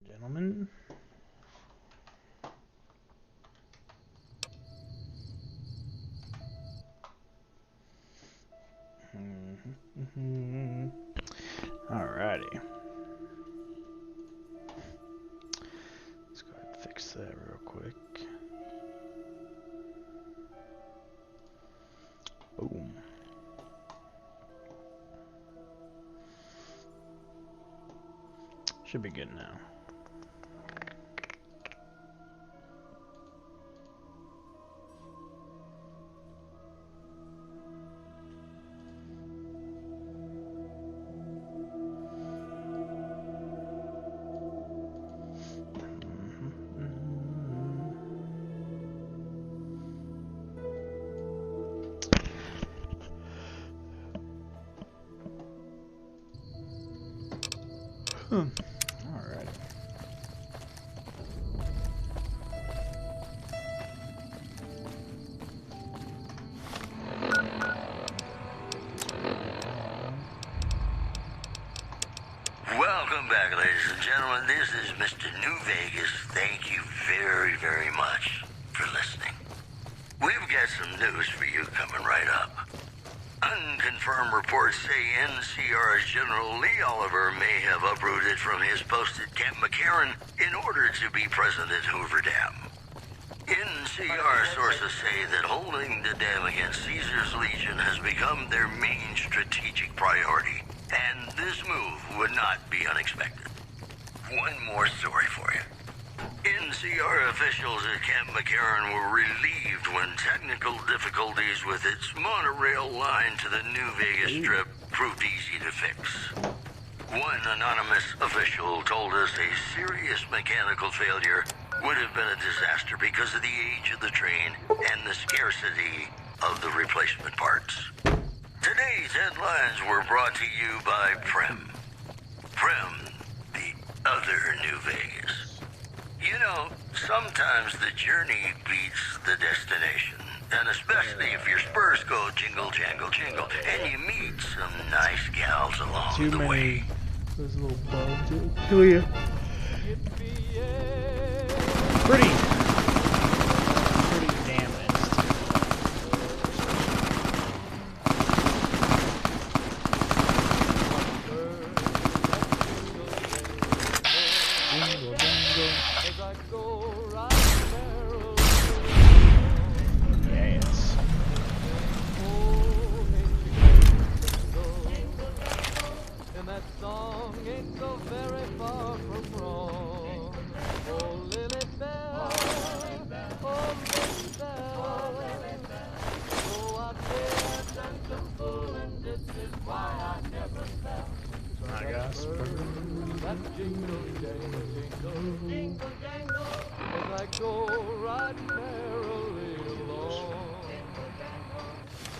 Gentlemen. Alrighty. Let's go ahead and fix that real quick. Boom. Should be good now. Alright. Welcome back, ladies and gentlemen. This is Mr. New Vegas. Thank you very, very much for listening. We've got some news for you coming right up. Unconfirmed reports say NCR's General Lee Oliver may have uprooted from his post at Camp McCarran in order to be present at Hoover Dam. NCR sources say that holding the dam against Caesar's Legion has become their main strategic priority, and this move would not be unexpected. One more story for you. NCR officials at Camp McCarran were relieved when technical difficulties with its monorail line to the New Vegas Strip proved easy to fix. One anonymous official told us a serious mechanical failure would have been a disaster because of the age of the train and the scarcity of the replacement parts. Today's headlines were brought to you by Prem. Prem, the other New Vegas. You know, sometimes the journey beats the destination. And especially if your spurs go jingle, jangle, jingle, and you meet some nice gals along the way. There's a little bug to kill you. Pretty damaged. Yes. And that song ain't so very far from wrong. Oh, Lily Bell, oh, Lily Bell, oh, I say I've done some fooling, this is why I never fell. I guess. That jingle, jangle, jingle, jingle, jangle, as I go riding merrily along.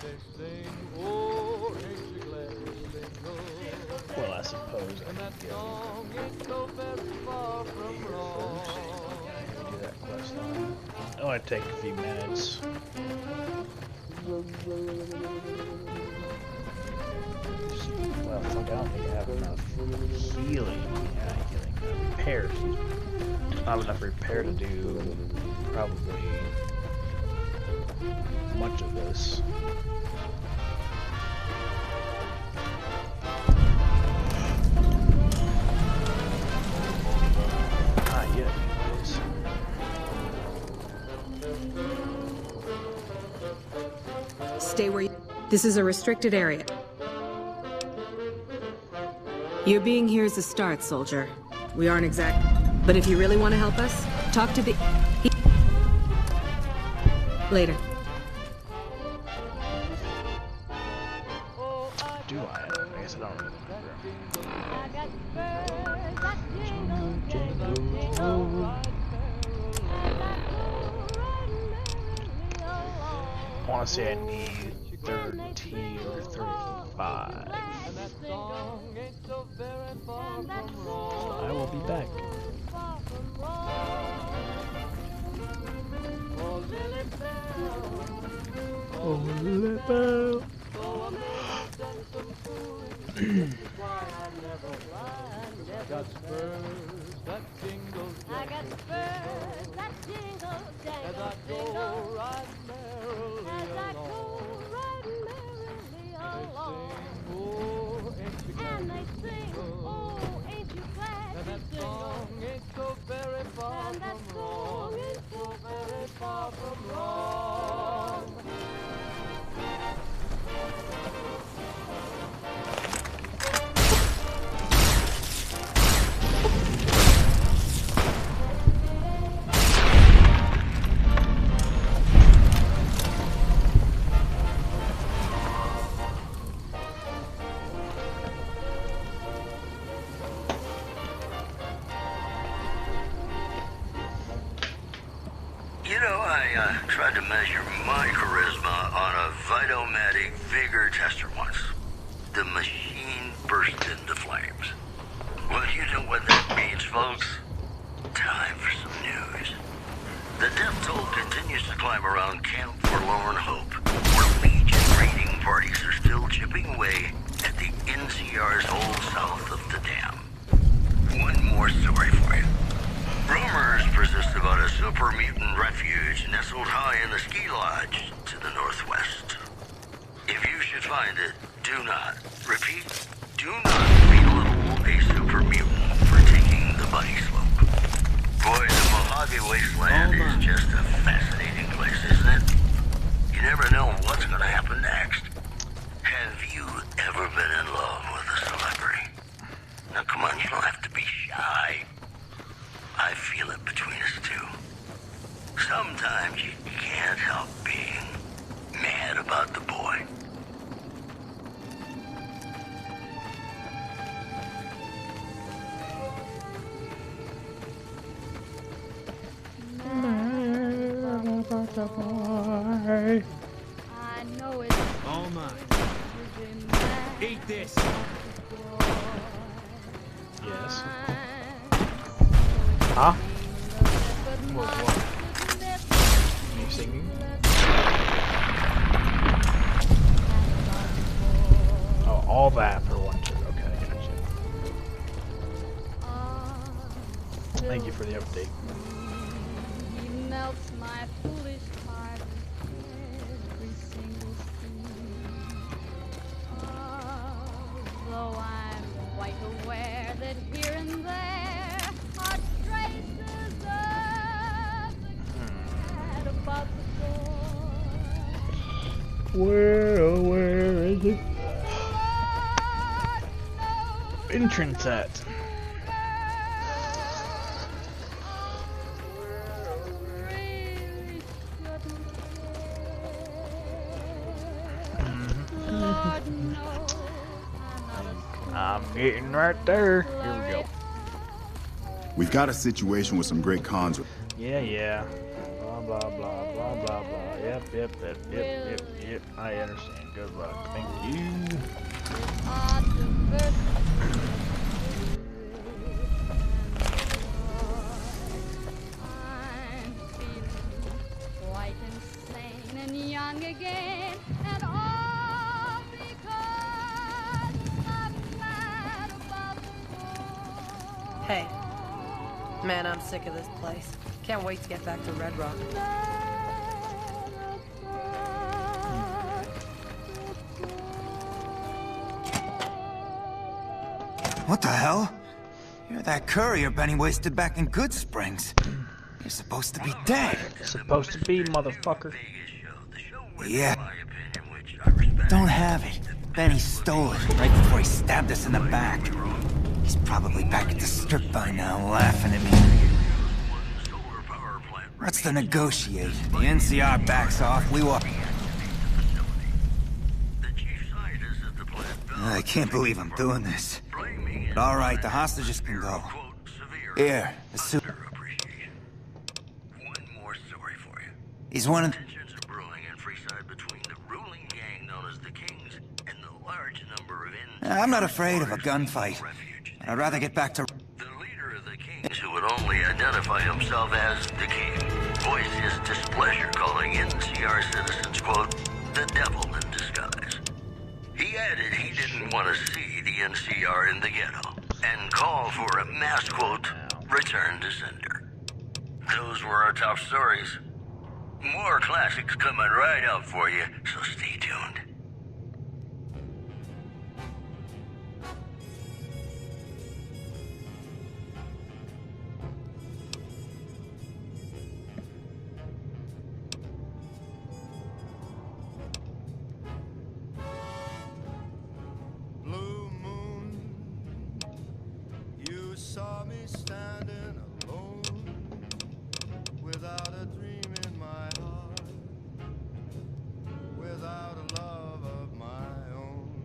They sing, oh, ain't you glad to single? Well, I suppose I And that could song ain't so very far from wrong. do that quest line. Oh, it'd take a few minutes. Well, fuck, I don't think I have enough healing. Yeah, healing. Repair, excuse me. Not enough repair to do probably much of this. Not yet, anyways. Stay where you... This is a restricted area. Your being here is a start, soldier. We aren't exact... But if you really want to help us, talk to the... Later. Do I? I guess I don't remember. I want to say I need 30 or 35. I will be back. Oh, Lily Bell. Got spurs that jingle I got spurs that jingle, as jangle, I go jingle. right merrily As I go along. right merrily They along. sing, oh, ain't you glad And they to sing, jingle? oh, ain't you glad And to that jingle? song ain't so very far And that from wrong. song ain't So very far from wrong. You know, I tried to measure my charisma on a Vitomatic vigor tester once. The machine burst into flames. Well, you know what that means, folks. Time for some news. The death toll continues to climb around Camp Forlorn Hope, where Legion raiding parties are still chipping away at the NCR's hole south of the dam. One more story for you. Rumors persist about a super mutant refuge nestled high in the ski lodge to the northwest. If you should find it, do not, repeat, do not belittle a super mutant for taking the bunny slope. Boy, the Mojave Wasteland is just a fascinating place, isn't it? You never know what's going to happen next. Have you ever been in love with a celebrity? Now, come on, you don't have to be shy. I feel it between us two. Sometimes you can't help being mad about the boy. I know it's All mine. Eat this. Yes. Huh? What? You singing? Oh, all that for one trip. Okay, gotcha. Thank you for the update. He melts my foolish heart with every single scene. Though I'm quite aware that here and there are traces of the cat about the door. Where is it? Lord knows Entrance at. really shouldn't care. Lord knows I'm not I'm getting right there. Here we go. We've got a situation with some great cons. Yeah. Blah, blah, blah, blah, blah, blah. Yep. I understand. Good luck. Thank you. I'm feeling quite insane and young again, and all because I'm mad about the Hey. Man, I'm sick of this place. Can't wait to get back to Red Rock. What the hell? You're that courier Benny wasted back in Good Springs. You're supposed to be dead. Supposed to be, motherfucker. Yeah. Don't have it. Benny stole it right before he stabbed us in the back. He's probably back at the strip by now, laughing at me. What's to negotiate? The NCR backs off, we walk. I can't believe I'm doing this. But all right, the hostages can go. Here, the suit. One more story for you. He's one of. Tensions are brewing in Freeside between the ruling gang known as the Kings and the large number of I'm not afraid of a gunfight. I'd rather get back to. The leader of the Kings, who would only identify himself as the King, voiced his displeasure, calling NCR citizens, quote, the devil in disguise. He added he didn't want to see the NCR in the ghetto, and called for a mass, quote, Return to sender. Those were our top stories. More classics coming right up for you, so stay tuned. Blue moon, you saw me standing alone, without a dream in my heart, without a love of my own.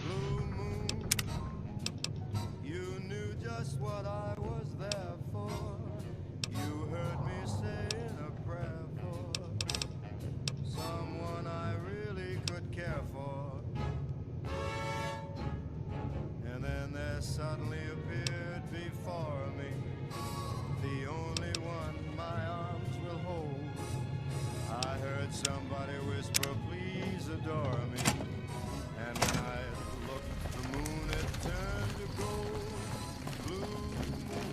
Blue moon, you knew just what I was there for. You heard me saying a prayer for someone I really could care for. And then there suddenly appeared before me the only one my arms will hold. I heard somebody whisper, please adore me. And when I looked, the moon had turned to gold. Blue moon,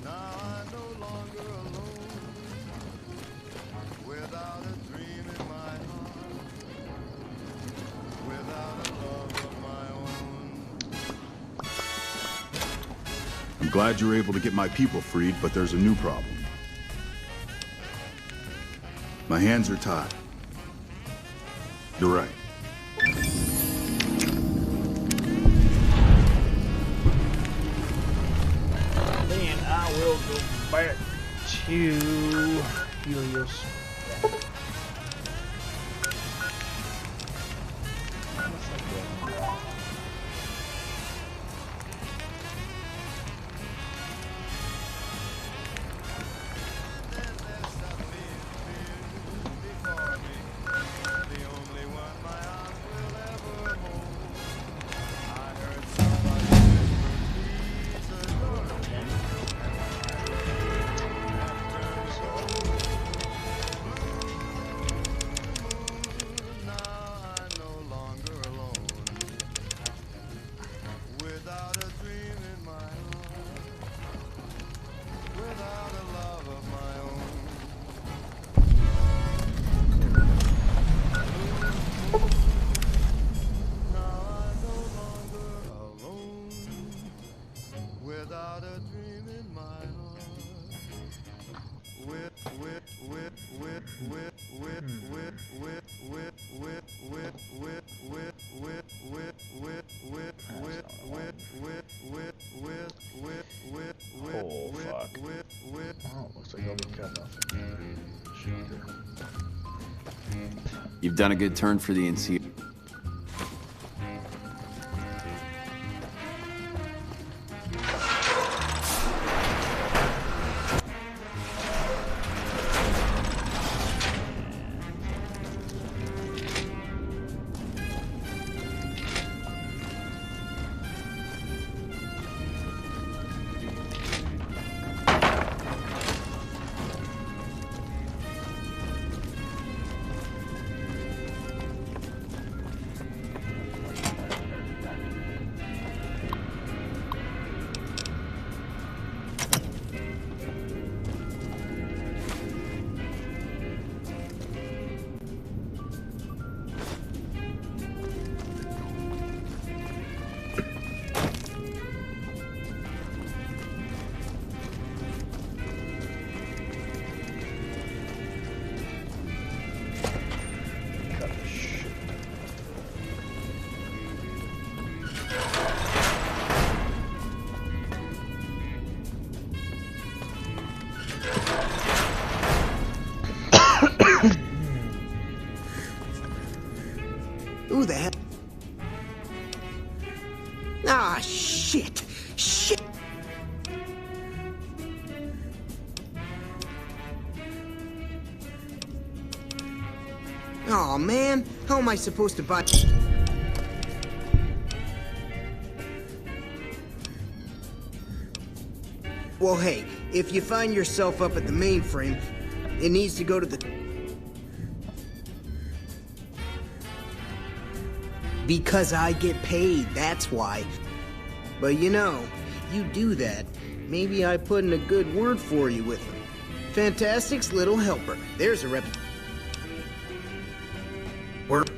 now I'm no longer alone, without a dream in my heart, without a love of my own. I'm glad you're able to get my people freed, but there's a new problem. My hands are tied. You're right. Then I will go back to Helios. Oh, fuck. Oh, looks like I'll be cut off. You've done a good turn for the NC. Who the hell? Ah, shit! Shit! Oh man, how am I supposed to buy? Well, hey, if you find yourself up at the mainframe, it needs to go to the... Because I get paid, that's why. But you know, you do that, maybe I put in a good word for you with them. Fantastic's little helper. There's a rep. Work.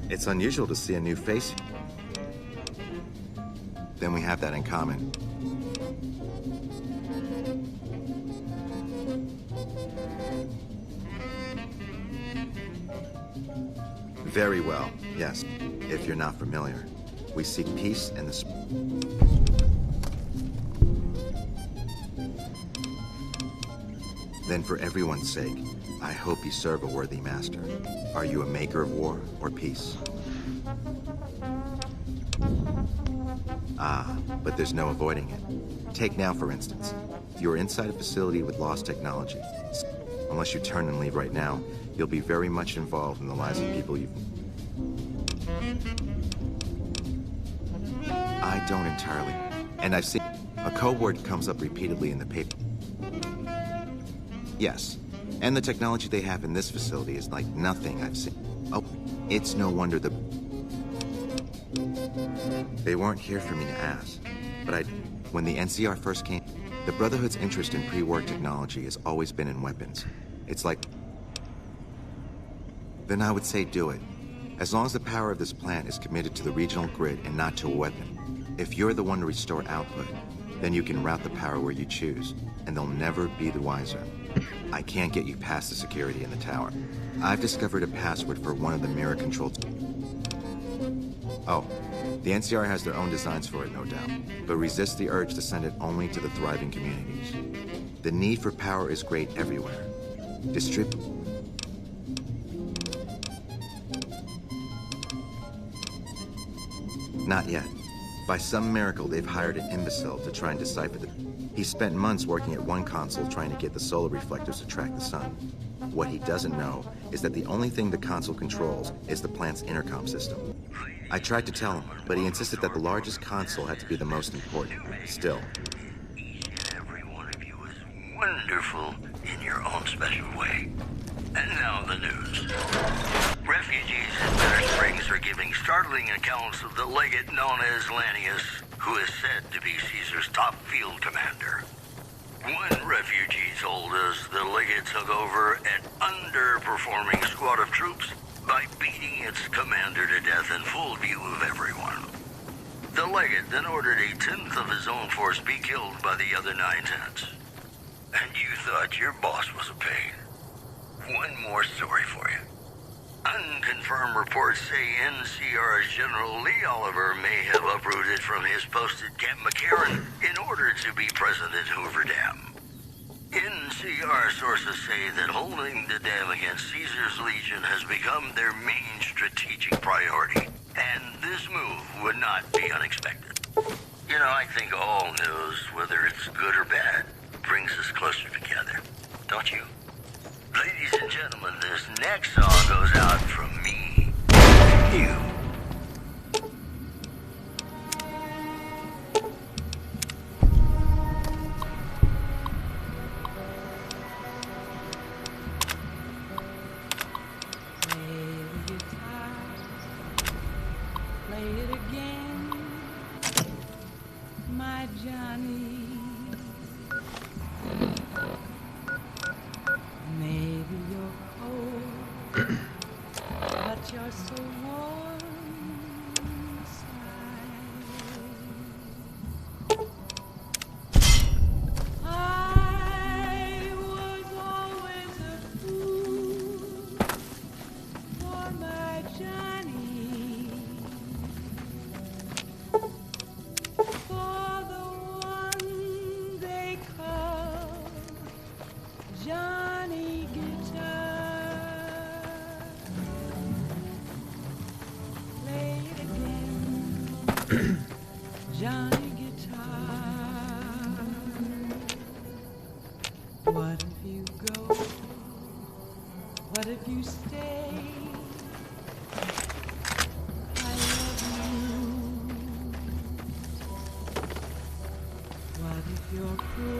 It's unusual to see a new face. Then we have that in common. Very well, yes. If you're not familiar, we seek peace and the... Then for everyone's sake, I hope you serve a worthy master. Are you a maker of war or peace? Ah, but there's no avoiding it. Take now, for instance. You're inside a facility with lost technology. Unless you turn and leave right now, you'll be very much involved in the lives of people you've... I don't entirely. And I've seen... A code word comes up repeatedly in the paper. Yes. And the technology they have in this facility is like nothing I've seen. Oh, it's no wonder the... They weren't here for me to ask. But when the NCR first came, the Brotherhood's interest in pre-war technology has always been in weapons. It's like... Then I would say do it. As long as the power of this plant is committed to the regional grid and not to a weapon. If you're the one to restore output, then you can route the power where you choose, and they'll never be the wiser. I can't get you past the security in the tower. I've discovered a password for one of the mirror-controlled... Oh, the NCR has their own designs for it, no doubt, but resist the urge to send it only to the thriving communities. The need for power is great everywhere. Not yet. By some miracle, they've hired an imbecile to try and decipher the... He spent months working at one console trying to get the solar reflectors to track the sun. What he doesn't know is that the only thing the console controls is the plant's intercom system. I tried to tell him, but he insisted that the largest console had to be the most important. Still. Each and every one of you is wonderful in your own special way. And now the news. Refugees in Bitter Springs are giving startling accounts of the legate known as Lanius, who is said to be Caesar's top field commander. One refugee told us the legate took over an underperforming squad of troops by beating its commander to death in full view of everyone. The legate then ordered a tenth of his own force be killed by the other 9/10. And you thought your boss was a pain. One more story for you. Unconfirmed reports say NCR's General Lee Oliver may have uprooted from his post at Camp McCarran in order to be present at Hoover Dam. NCR sources say that holding the dam against Caesar's Legion has become their main strategic priority, and this move would not be unexpected. You know, I think all news, whether it's good or bad, brings us closer together, don't you? Ladies and gentlemen, this next song goes out from me to you. Play it again, my Johnny. Maybe you're cold, but you're so warm inside. I was always a fool for my Johnny, for the one they call Johnny Guitar. Play it again, Johnny Guitar. What if you go? What if you stay? I love you. What if you're cruel?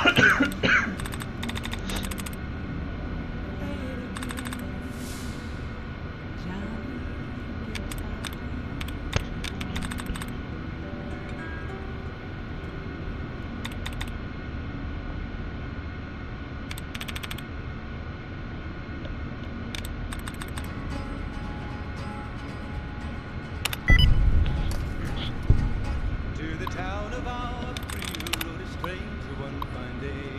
To the town of Alfredo rode a stranger one fine day.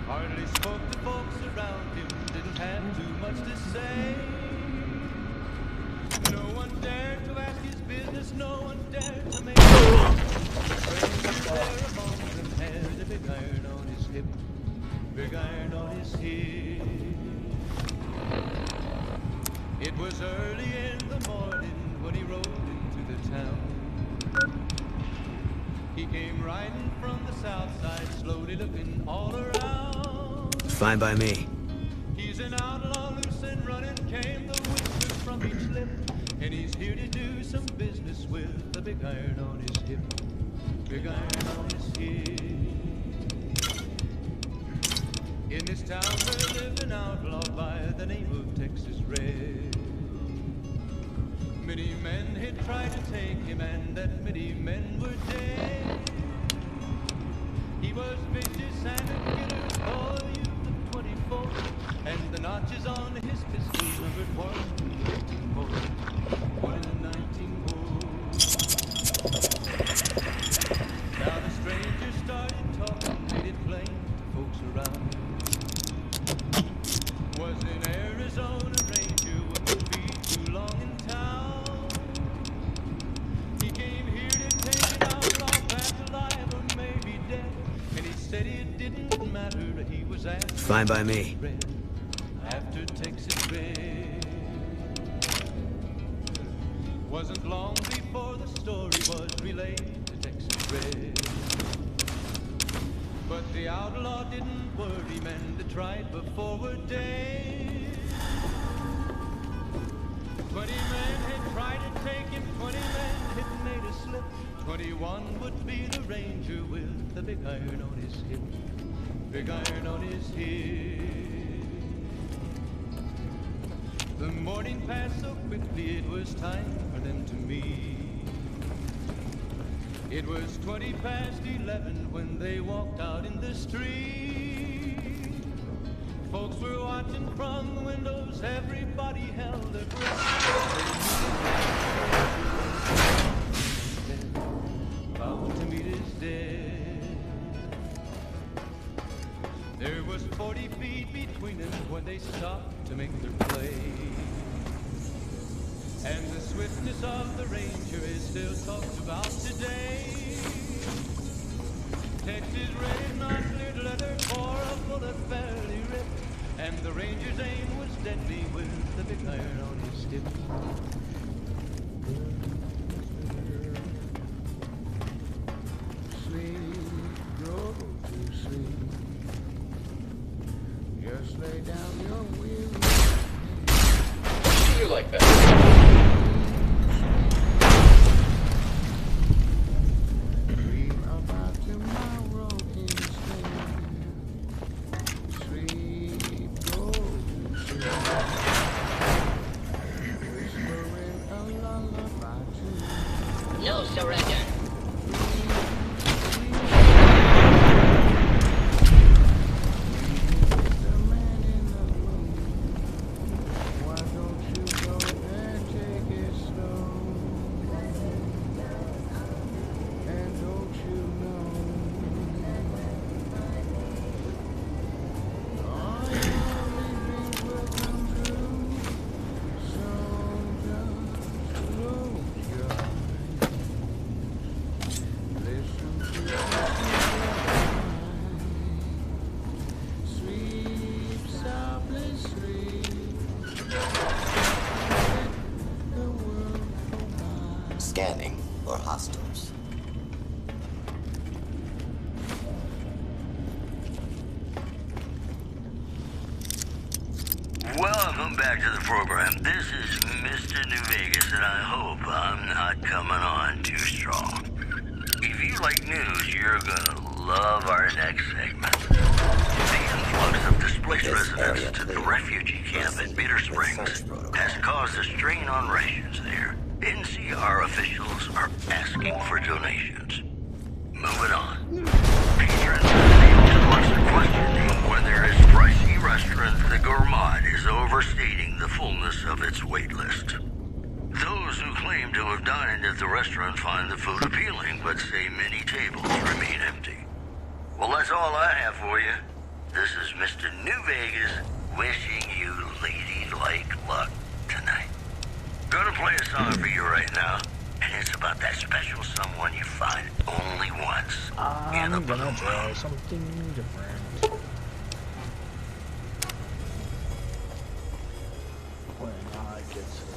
Hardly spoke to folks around him, didn't have too much to say. No one dared to ask his business, no one dared to make a stranger there among them had a big iron on his hip, big iron on his hip. It was early in the morning when he rode into the town. He came riding from the south side, slowly looking all around. Fine by me. He's an outlaw, loose and running, came the whisper from each lip. And he's here to do some business with a big iron on his hip, big iron on his hip. In this town there lived an outlaw by the name of Texas Red. Many men had tried to take him, and that many men were dead. He was vicious and a killer for the youth of 24, and the notches on his pistol numbered 1 in 19 more, 1 in 19 more. Now the stranger started talking, made it plain to folks around. Was in Arizona Ranger, wouldn't be too long in town. He came here to take an outlaw back alive or maybe dead. And he said it didn't matter, he was after Fine by me. Red, after Texas Red. Wasn't long before the story was relayed to Texas Red. But the outlaw didn't worry, men that tried before were dead. 20 men had tried to take him, 20 men had made a slip. 21 would be the ranger with the big iron on his hip, big iron on his hip. The morning passed so quickly, it was time for them to meet. It was 20 past 11 when they walked out in the street. Folks were watching from the windows, everybody held their breath. Bound to meet his death. There was 40 feet between them when they stopped to make their play. And the swiftness of the ranger is still talked about today. Texas Red, not clear leather, for a bullet fairly ripped. And the ranger's aim was deadly with the big iron on his hip. Sleep, go to sleep. Just lay down your wheel. You like that? Dream about tomorrow instead. Sleep, go to sleep. Whispering a lullaby to you. No surrender. Scanning for hostiles. Welcome back to the program. This is Mr. New Vegas, and I hope I'm not coming on too strong. If you like news, you're gonna love our next segment. The influx of displaced residents to the refugee camp at Bitter Springs has caused a strain on rations there. NCR officials are asking for donations. Moving on. Patrons are questioning whether its pricey restaurant, the Gourmand, is overstating the fullness of its wait list. Those who claim to have dined at the restaurant find the food appealing, but say many tables remain empty. Well, that's all I have for you. This is Mr. New Vegas wishing you ladylike luck tonight. Gonna play a song for you right now, and it's about that special someone you find only once in a blue moon. Try something different. When I get to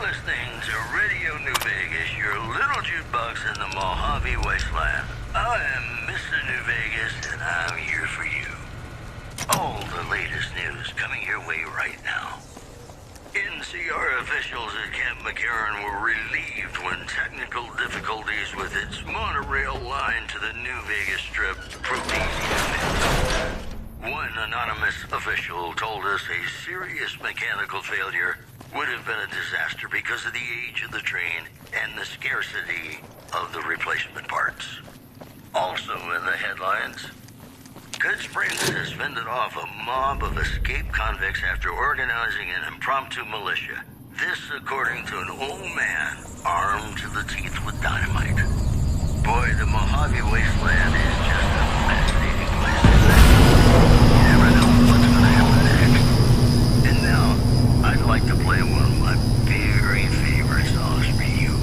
listening to Radio New Vegas, your little jukebox in the Mojave Wasteland. I am Mr. New Vegas, and I'm here for you. All the latest news coming your way right now. NCR officials at Camp McCarran were relieved when technical difficulties with its monorail line to the New Vegas Strip proved easy to fix. One anonymous official told us a serious mechanical failure would have been a disaster because of the age of the train and the scarcity of the replacement parts. Also in the headlines, Good Springs has fended off a mob of escaped convicts after organizing an impromptu militia. This according to an old man armed to the teeth with dynamite. Boy, the Mojave Wasteland is just a fascinating place to live. You never know what's going to happen next. And now, I'd like to play one of my very favorite songs for you.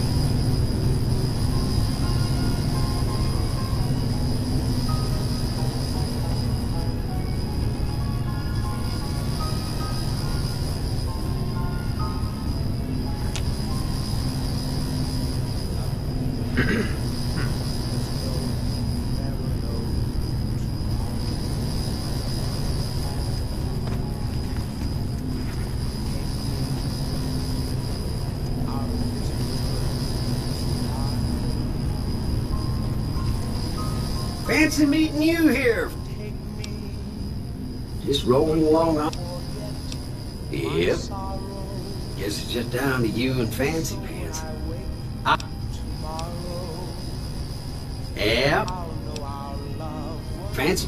Fancy meeting you here. Just rolling along. Yep. Guess it's just down to you and Fancy Pants. Yep. Fancy.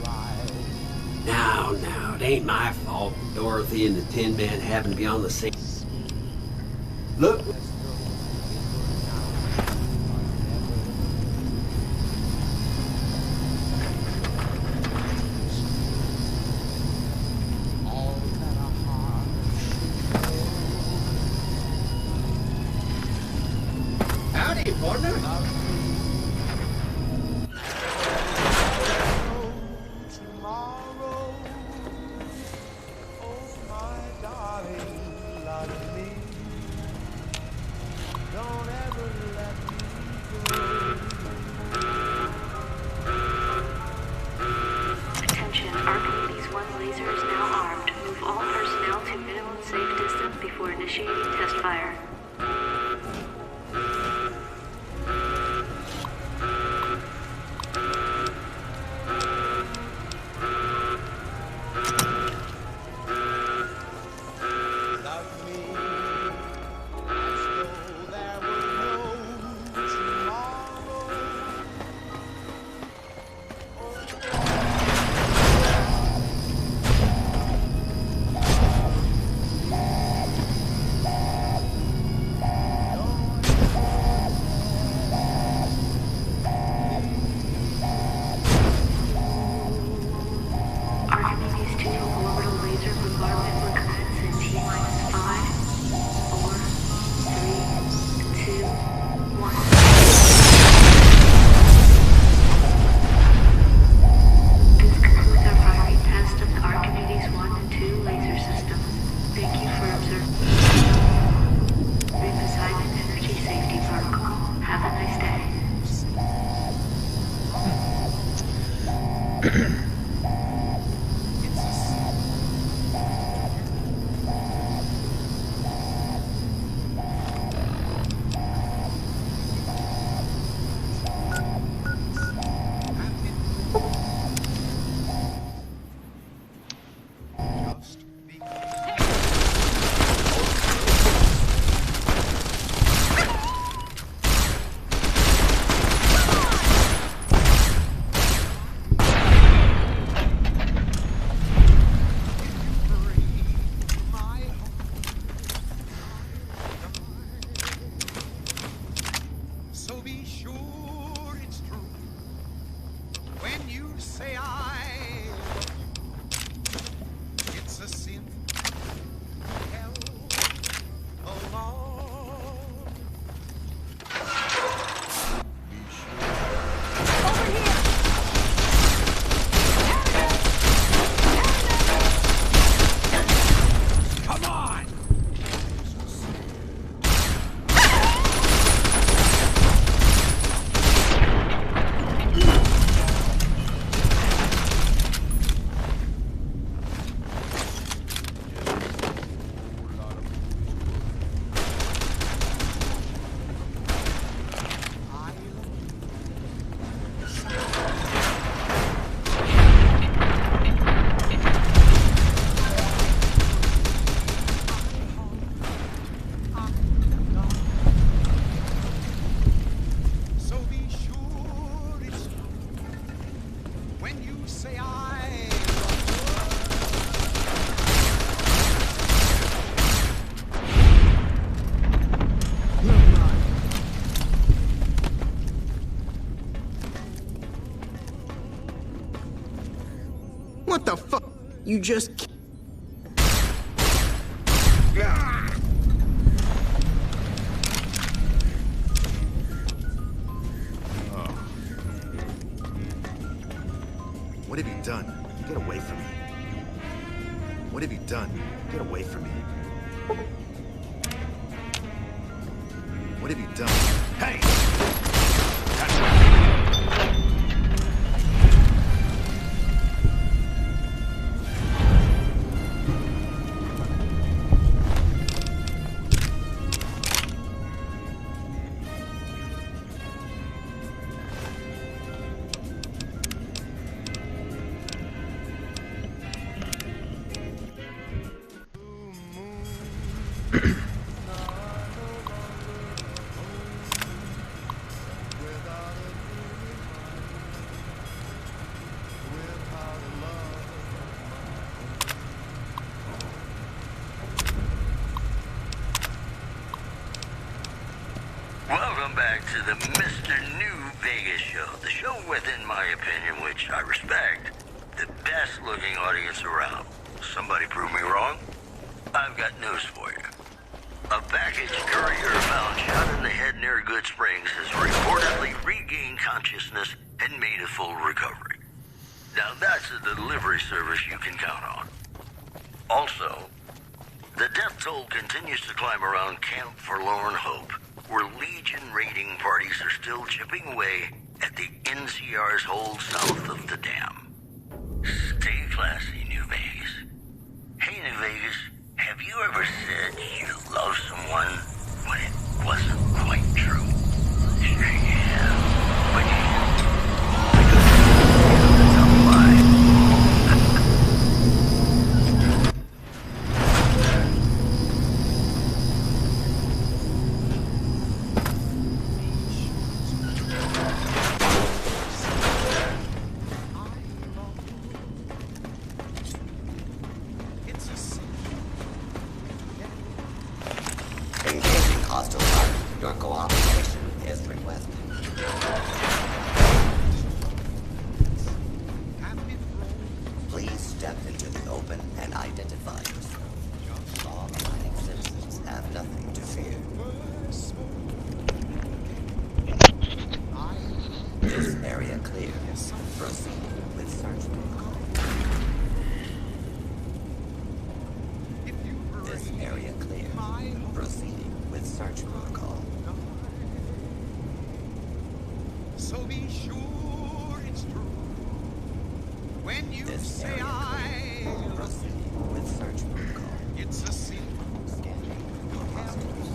Now, it ain't my fault. Dorothy and the Tin Man happen to be on the same. Look. Howdy, partner. Attention, Archimedes 1 laser is now armed. Move all personnel to minimum safe distance before initiating test fire. Archimedes 2 orbital laser bombardment will commence in T-minus 5, 4, 3, 2, 1. This concludes our firing test of the Archimedes 1 and 2 laser systems. Thank you for observing. Poseidon Energy Safety Protocol. Have a nice day. So be sure it's true when you say I love you. It's a sin. Hell alone. Come on! So be sure it's true when you say I What the fuck? You just... What have you done? Get away from me. What have you done? Get away from me. What have you done? Hey! the Mr. New Vegas show. The show with, in my opinion, which I respect, the best looking audience around. Somebody prove me wrong? I've got news for you. A baggage courier found shot in the head near Good Springs has reportedly regained consciousness and made a full recovery. Now that's a delivery service you can count on. Also, the death toll continues to climb around Camp Forlorn Hope, where Legion raiding parties are still chipping away at the NCR's hold south of the dam. Stay classy, New Vegas. Hey, New Vegas, have you ever said you love someone when it wasn't quite true? Sure you have, but you Engaging hostile target. Your cooperation is requested. Please step into the open and identify yourself. Law-abiding citizens have nothing to fear. This area clear. Proceed with search protocol. This area clear. Proceeding with search protocol. So be sure it's true when you This say area I clear. Proceeding with search protocol. It's a sin. Scanning for hostiles.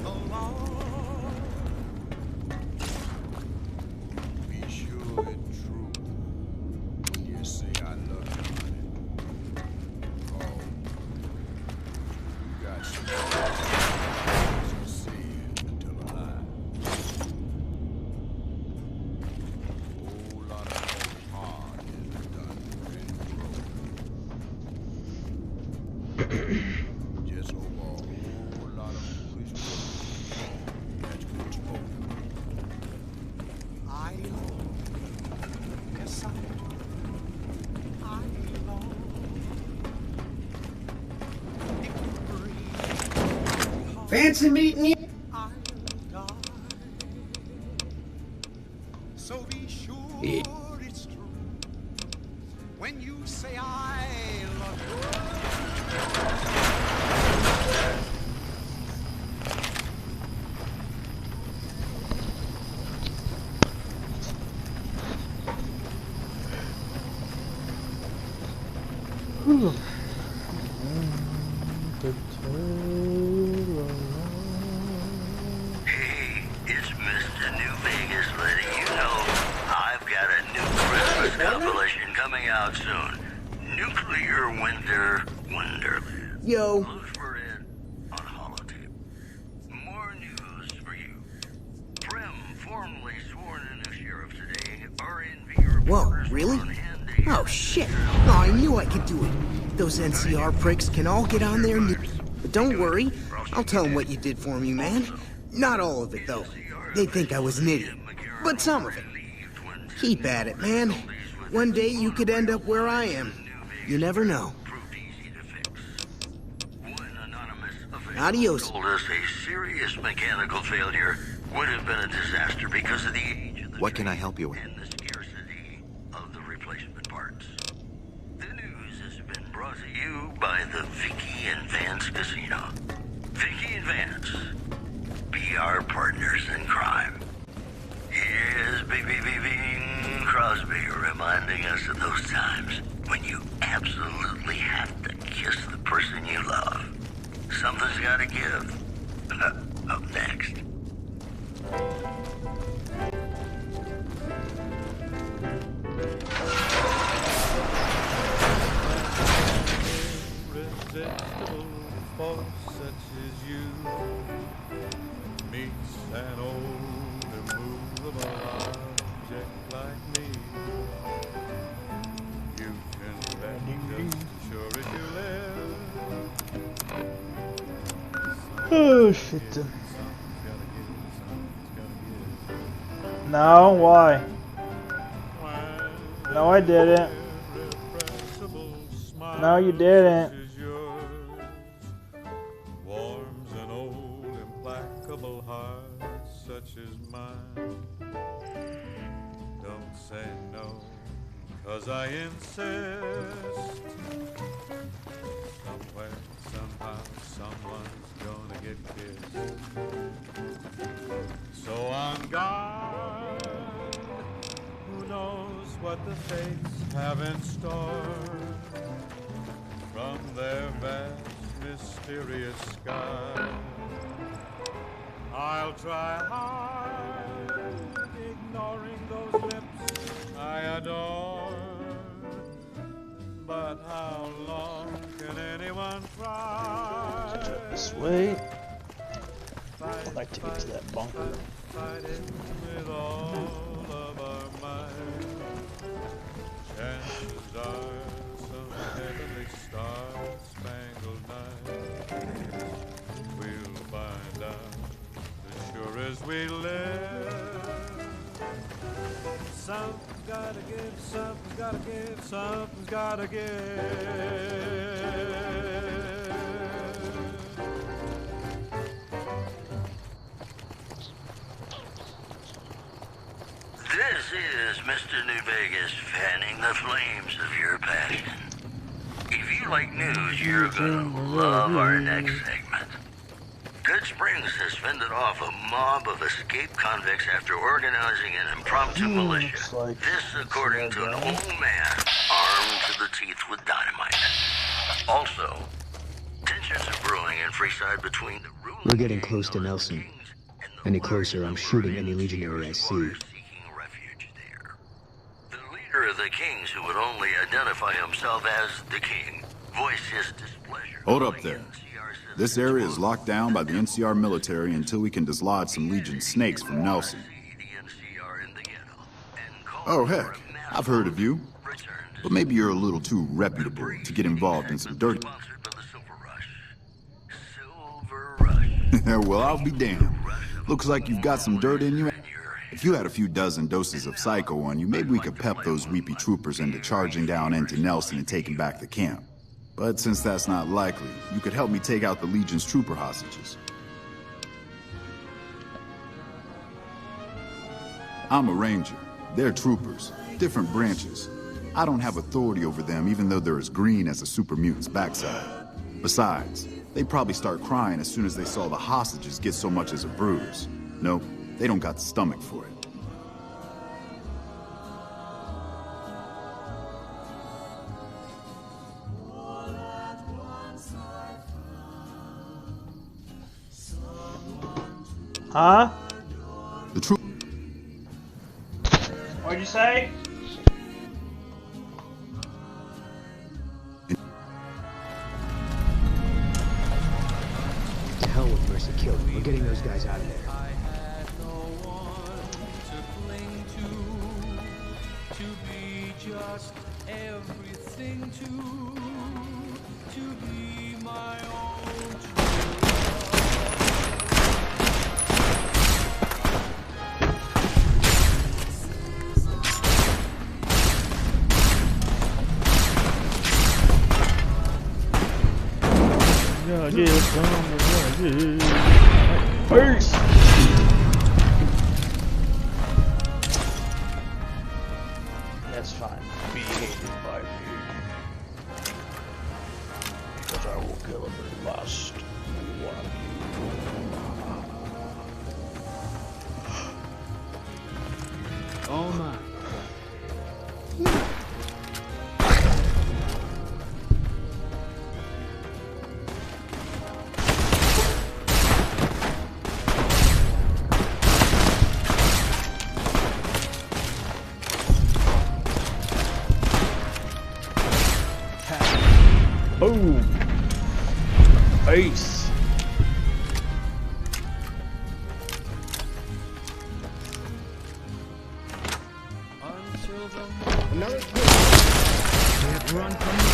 The law. Be sure it's true when you say I love you, honey. Oh, you got some to say until a lie. Whole lot of hard is done and just over a whole lot of foolish words. That's good spoken. I long, yes I do. I long. If you breathe, Fancy meeting you. I'll die. So be sure Yeah. it's true when you say I love you. Hey, it's Mr. New Vegas letting you know I've got a new Christmas compilation coming out soon. Nuclear Winter Wonderland. Yo. Look for it on holotape. More news for you. Prim, formerly sworn in as sheriff today, RNV Whoa, reporters really? on hand. Oh, shit. Oh, I knew I could do it. Those NCR pricks can all get on their knees. But don't worry. I'll tell them what you did for me, man. Not all of it, though. They think I was an idiot. But some of it. Keep at it, man. One day you could end up where I am. You never know. Adios. Told us a serious mechanical failure would have been a disaster because of the age of the What can I help you with? and the scarcity of the replacement parts. The news has been brought to you by the Vicky and Vance Casino. Vicky and Vance, be our partners in crime. Here's Bing Crosby reminding us of those times when you absolutely have to kiss the person you love. Something's gotta give. Up next. Irresistible force such as you meets an old immovable object like me. You can bet just as sure as you live. Oh shit. No, why? No, I didn't. No, you didn't. Warms an old implacable heart such as mine. Don't say no, 'cause I insist. Somewhere, somehow, someone's gonna get kissed. So on guard, who knows what the fates have in store from their vast, mysterious sky. I'll try hard, ignoring those lips I adore. But how long can anyone try? This way. I'd like to get to that bunker. Fighting with all of our might. Chances are some heavenly star-spangled night we'll find out as sure as we live. Something's gotta give, something's gotta give, something's gotta give. This is Mr. New Vegas fanning the flames of your passion. If you like news, you're gonna love our next segment. Good Springs has fended off a mob of escaped convicts after organizing an impromptu militia. This according to an old man armed to the teeth with dynamite. Also, tensions are brewing in Freeside between the ruling We're getting close to Nelson. Any closer, I'm shooting any legionary I see. leader of the Kings who would only identify himself as the King voiced his displeasure. Hold up there. This area is locked down by the NCR military until we can dislodge some Legion snakes from Nelson. Oh, heck. I've heard of you. But maybe you're a little too reputable to get involved in some dirty... Well, I'll be damned. Looks like you've got some dirt in you. If you had a few dozen doses of Psycho on you, maybe we could pep those weepy troopers into charging down into Nelson and taking back the camp. But since that's not likely, you could help me take out the Legion's trooper hostages. I'm a ranger. They're troopers. Different branches. I don't have authority over them, even though they're as green as a super mutant's backside. Besides, they'd probably start crying as soon as they saw the hostages get so much as a bruise. Nope, they don't got the stomach for it. Huh? The troop... What'd you say? To hell with Mercy Kill. We're getting those guys out of there. I had no one to cling to be just everything to be my own true Peace. That's fine. Be hated by me. Because I will kill every last one of you. Oh my. Boom! Ace! Another kill. We have to run from you.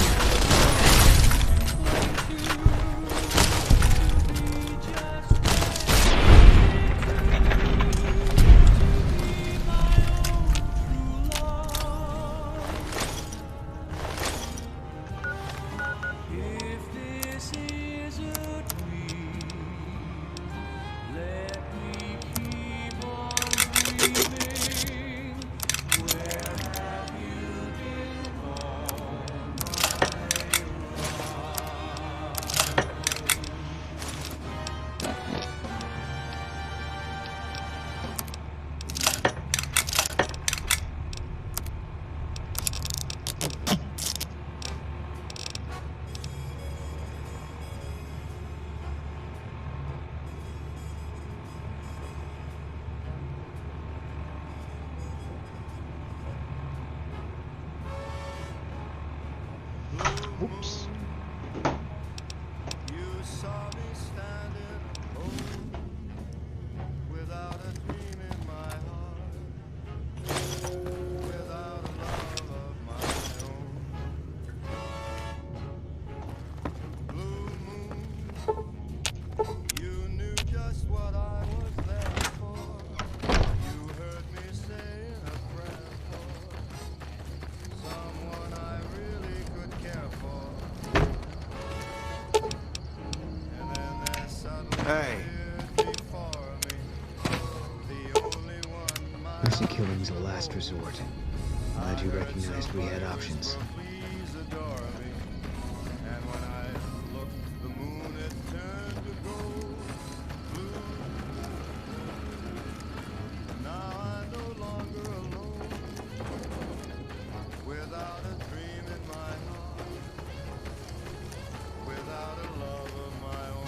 Whoops. You saw me standing alone, without a dream in my heart, without a love of my own. Blue moon, you knew just what I was there for. You heard me saying a prayer for someone I really could care for. And then there suddenly appeared before me the only one my Mercy killing's a last resort. Glad you recognized we had options. please adore me. And when I looked, the moon it turned to gold, blue. Now I'm no longer alone, without a dream in my heart, without a love of my own.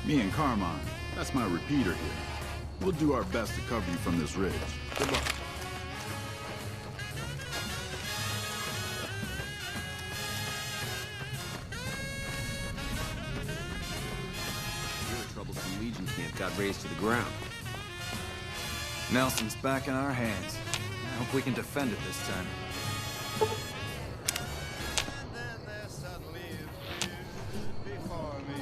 Me and Carmine, that's my repeater here. We'll do our best to cover you from this ridge. Good luck. Your troublesome Legion camp got razed to the ground. Nelson's back in our hands. I hope we can defend it this time. Then there suddenly appeared before me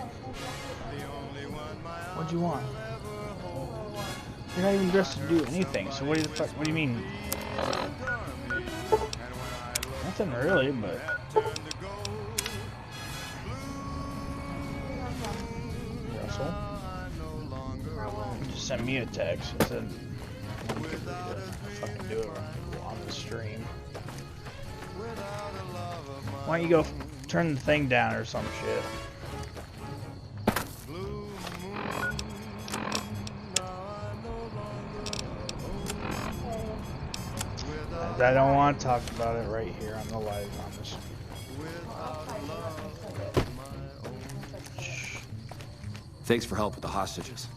the only one my What'd you want? arms will ever hold. You're not even dressed to do anything, so what do you what do you mean? Nothing really, but Russell. You just sent me a text and said you could read it. I'll fucking do it on the stream. Why don't you go turn the thing down or some shit? I don't want to talk about it right here on the live on this. Thanks for help with the hostages.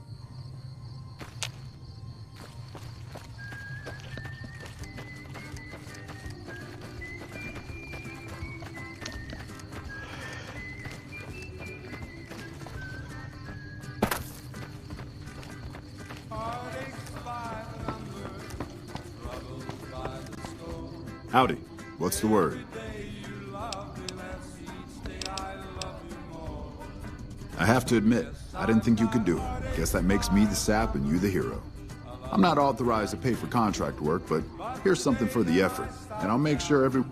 Howdy. What's the word? I have to admit, I didn't think you could do it. Guess that makes me the sap and you the hero. I'm not authorized to pay for contract work, but here's something for the effort, and I'll make sure every...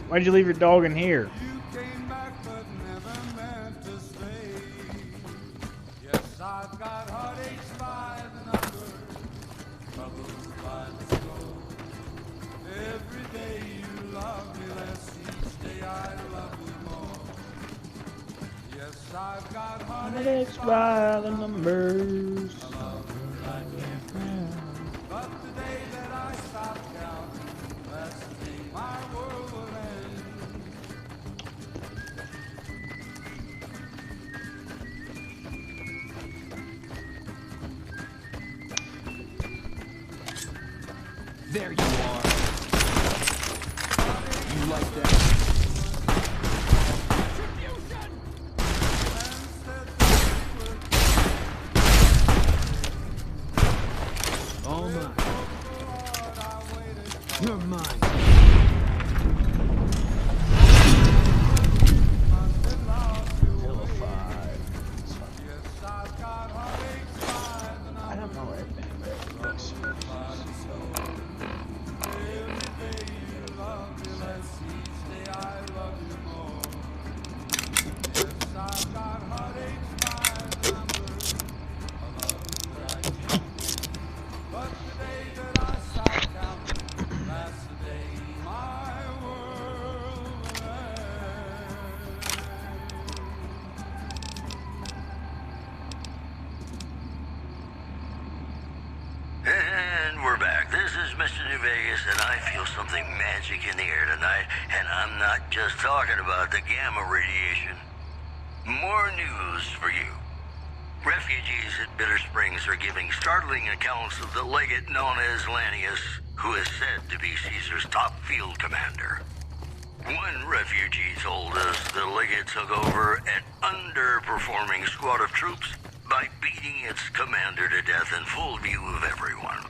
Why'd you leave your dog in here? Headaches by the numbers. There you are. You like that? All mine. You're mine. I don't know everything. Vegas, and I feel something magic in the air tonight, and I'm not just talking about the gamma radiation. More news for you. Refugees at Bitter Springs are giving startling accounts of the legate known as Lanius, who is said to be Caesar's top field commander. One refugee told us the legate took over an underperforming squad of troops by beating its commander to death in full view of everyone.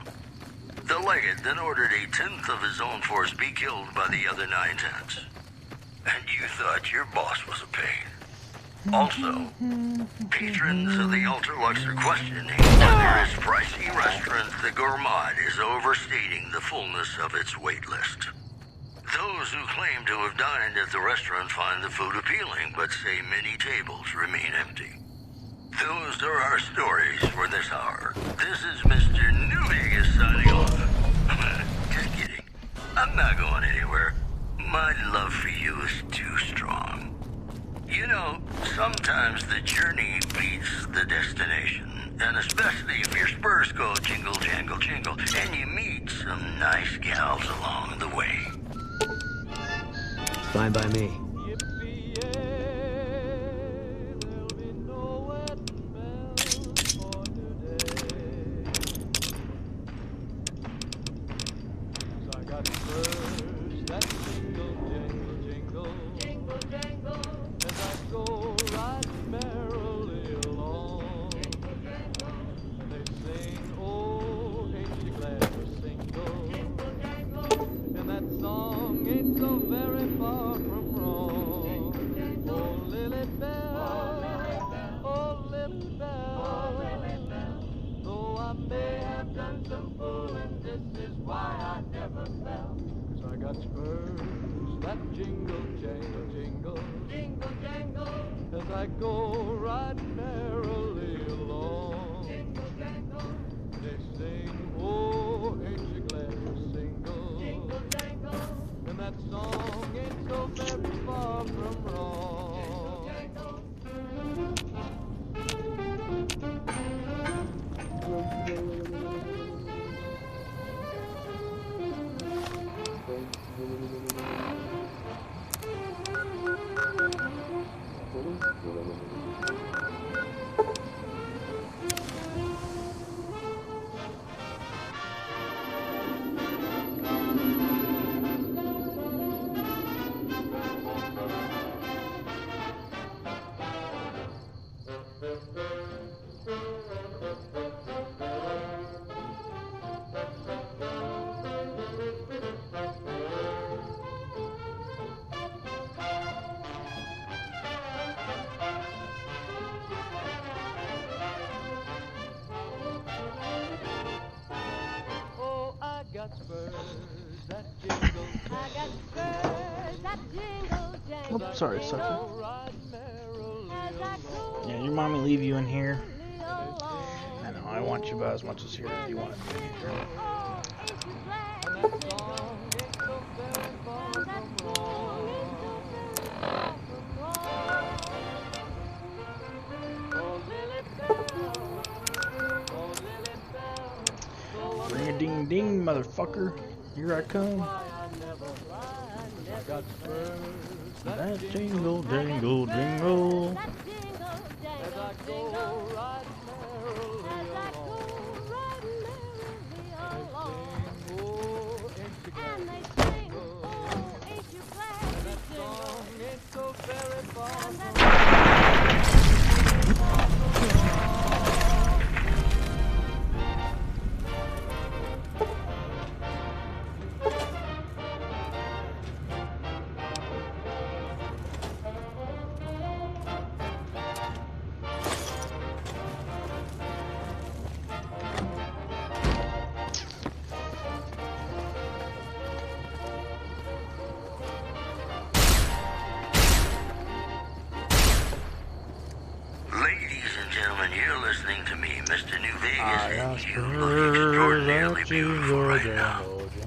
The legate then ordered a 10th of his own force be killed by the other 9/10. And you thought your boss was a pain. Also, patrons of the Ultralux are questioning whether its pricey restaurant, the Gourmand, is overstating the fullness of its wait list. Those who claim to have dined at the restaurant find the food appealing, but say many tables remain empty. Those are our stories for this hour. This is Mr. New Vegas signing off. Just kidding. I'm not going anywhere. My love for you is too strong. You know, sometimes the journey beats the destination, and especially if your spurs go jingle, jangle, jingle, and you meet some nice gals along the way. Fine by me. Oops, sorry, sucker. Yeah, your mommy leave you in here? I know, I want you about as much as here as you want to be here. Ring a ding ding, motherfucker. Here I come. That jingle, jingle, jingle.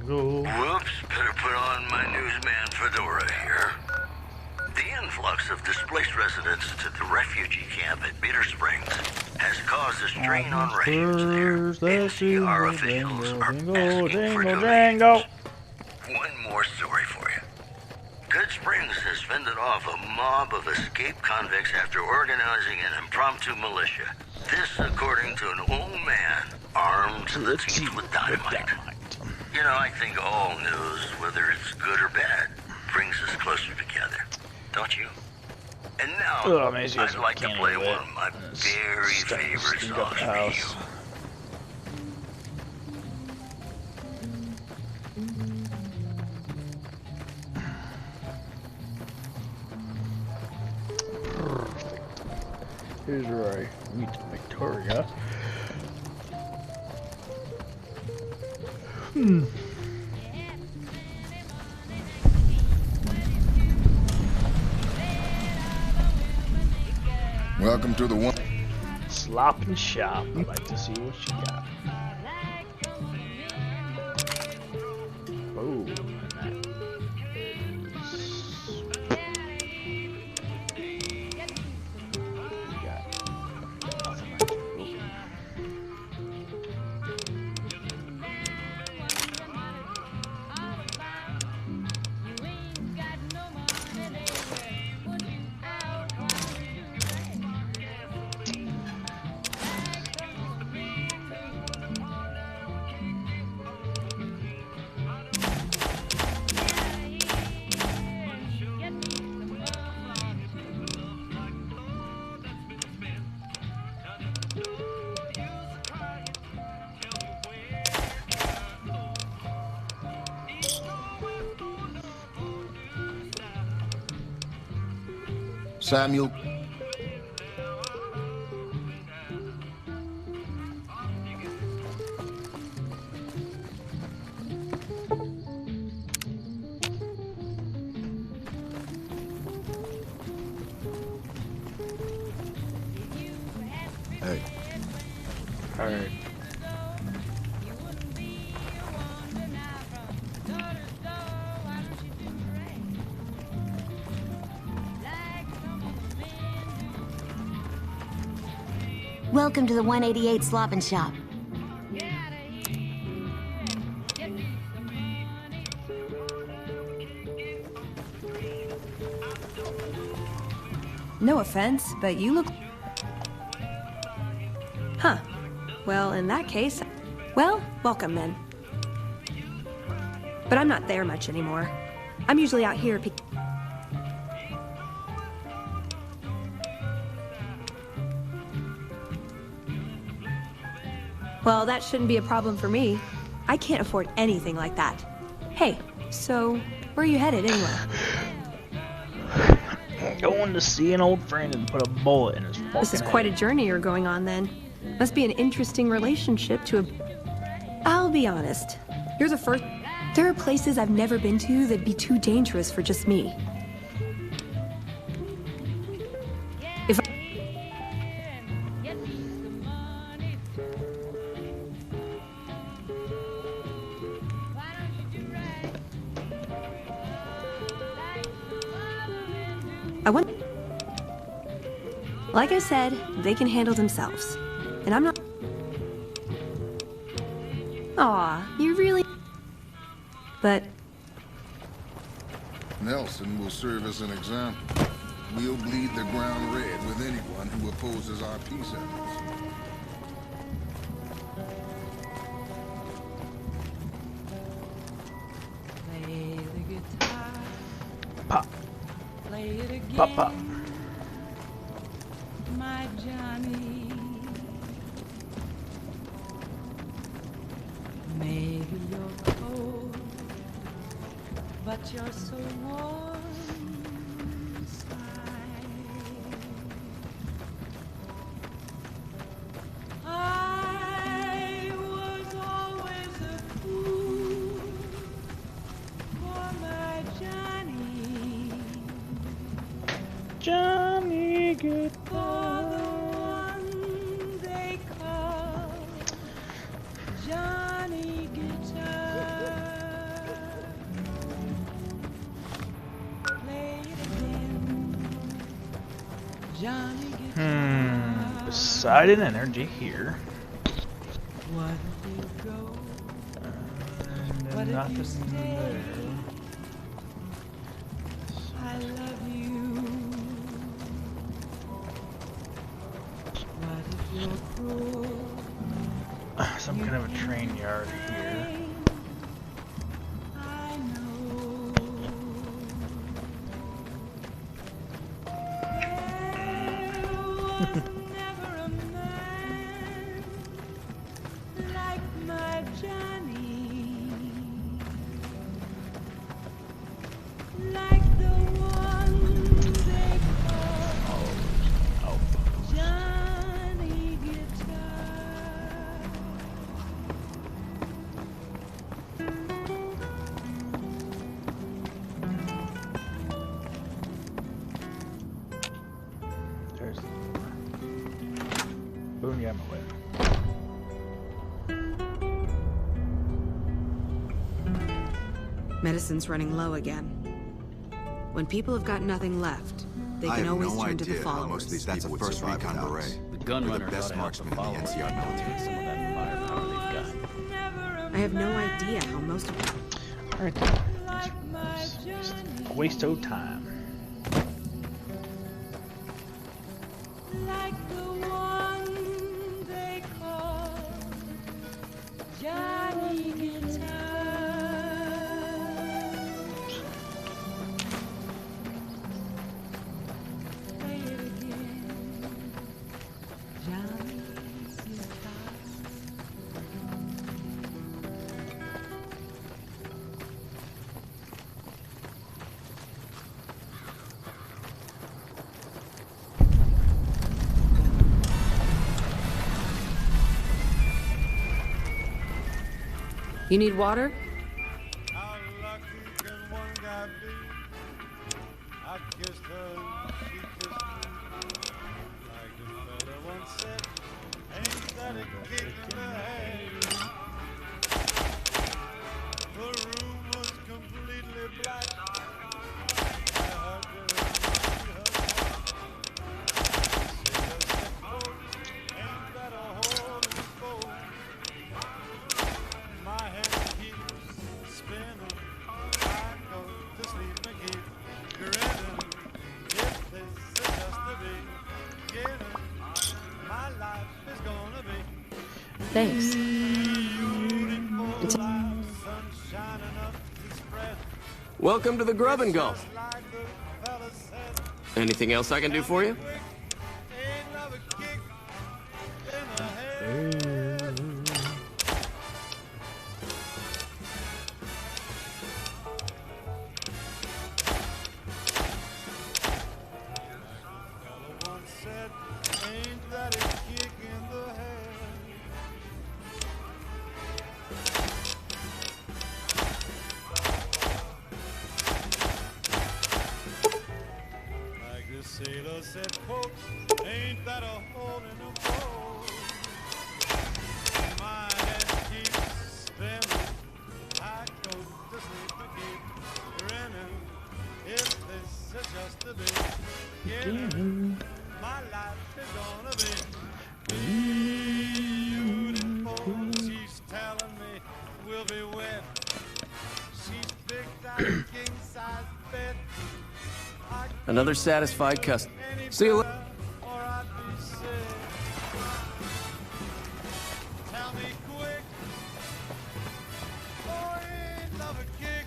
Whoops, better put on my newsman fedora here. The influx of displaced residents to the refugee camp at Bitter Springs has caused a strain on rations there. NCR officials are asking for donations. one more story for you. Good Springs has fended off a mob of escaped convicts after organizing an impromptu militia. This according to an old man armed to the teeth with dynamite. You know, I think all news, whether it's good or bad, brings us closer together. Don't you? And now, I'd like to play one of my very favorite songs for you. Here's where I meet Victoria. Welcome to the one. Slop and shop. I'd like to see what you got. Oh, and that Samuel. Hey. All right. Welcome to the 188 Slop and Shop. No offense, but you look... Huh. Well, in that case... Well, welcome then. But I'm not there much anymore. I'm usually out here Well, that shouldn't be a problem for me. I can't afford anything like that. Hey, so where are you headed anyway? Going to see an old friend and put a bullet in his fucking This is quite a journey you're going on then. Must be an interesting relationship to a... I'll be honest. You're the first... There are places I've never been to that'd be too dangerous for just me. If I... Like I said, they can handle themselves. And I'm not... Aw, you really... But... Nelson will serve as an example. We'll bleed the ground red with anyone who opposes our peace efforts. Play the guitar. Pop. Play it again. Pop, pop. My Johnny. Maybe you're cold, but you're so warm inside. I was always a fool for my Johnny. Johnny Guitar. Johnny Guitar. Play it again. Johnny Guitar. Poseidon Energy here. Why don't you go? Nothing there. I love you. What if you're cruel? Some kind of a train yard here. I know. There was never a man like my Johnny, like the one they call Johnny Guitar. There's the door. Boom, yeah, I'm away. Medicine's running low again. When people have got nothing left, they can always turn to the followers. Most of these that's a first recon beret. The gunrunner the best marksmen in the NCR military. Some of that firepower they've got. I have no idea how most of them. Alright, just a waste of time. Like the one they call Johnny Guitar. Play it again, Johnny's guitar. You need water? How lucky can one guy be? I kissed her, she kissed me. Like the fella once said, ain't that a kick in the head? The room was completely black. I hugged her and she hugged me. She said, "Oh, ain't that a hole in the boat?" My head keeps spinning. I go to sleep and keep grinning. If this is just the beginning, my life is gonna be Thanks. beautiful. Sun shining up to spread. Welcome to the Grub and Go. Just like the fella said, Anything else I can do for you? ain't love a kick in the head. Fella once said, ain't that a kick in the head? Like the sailor said, folks, ain't that a hole in the boat? My head keeps spinning. I go to sleep and keep grinning. If this is just the beginning, my life is gonna be beautiful. She's telling me we'll be wed. She's picked out a king-size bed. Another satisfied customer. See you later. Or I'd be sick. Tell me quick. Oh, ain't love a kick?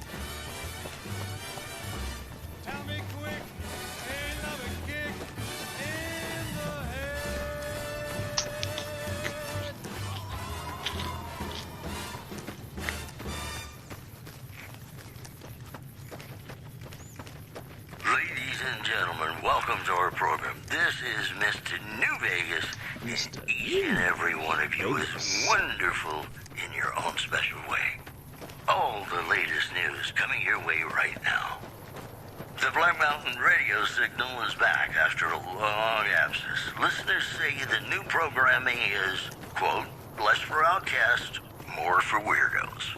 Tell me quick. Ain't love a kick in the head? Ladies and gentlemen, welcome to our program. This is Mr. New Vegas. Each and every one of you is wonderful in your own special way. All the latest news coming your way right now. The Black Mountain radio signal is back after a long absence. Listeners say the new programming is, quote, less for outcasts, more for weirdos.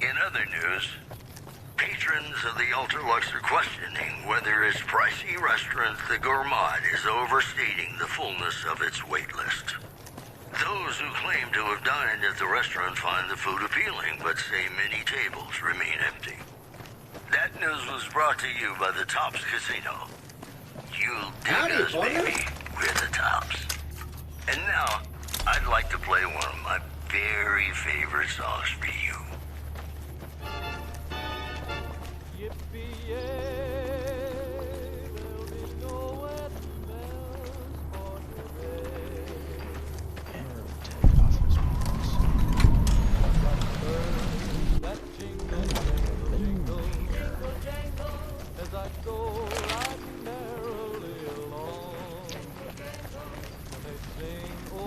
In other news, patrons of the Ultralux are questioning whether its pricey restaurant, the Gourmand, is overstating the fullness of its wait list. The Those who claim to have dined at the restaurant find the food appealing, but say many tables remain empty. That news was brought to you by the Tops Casino. You dig us, baby. We're the Tops. And now, I'd like to play one of my very favorite songs for you.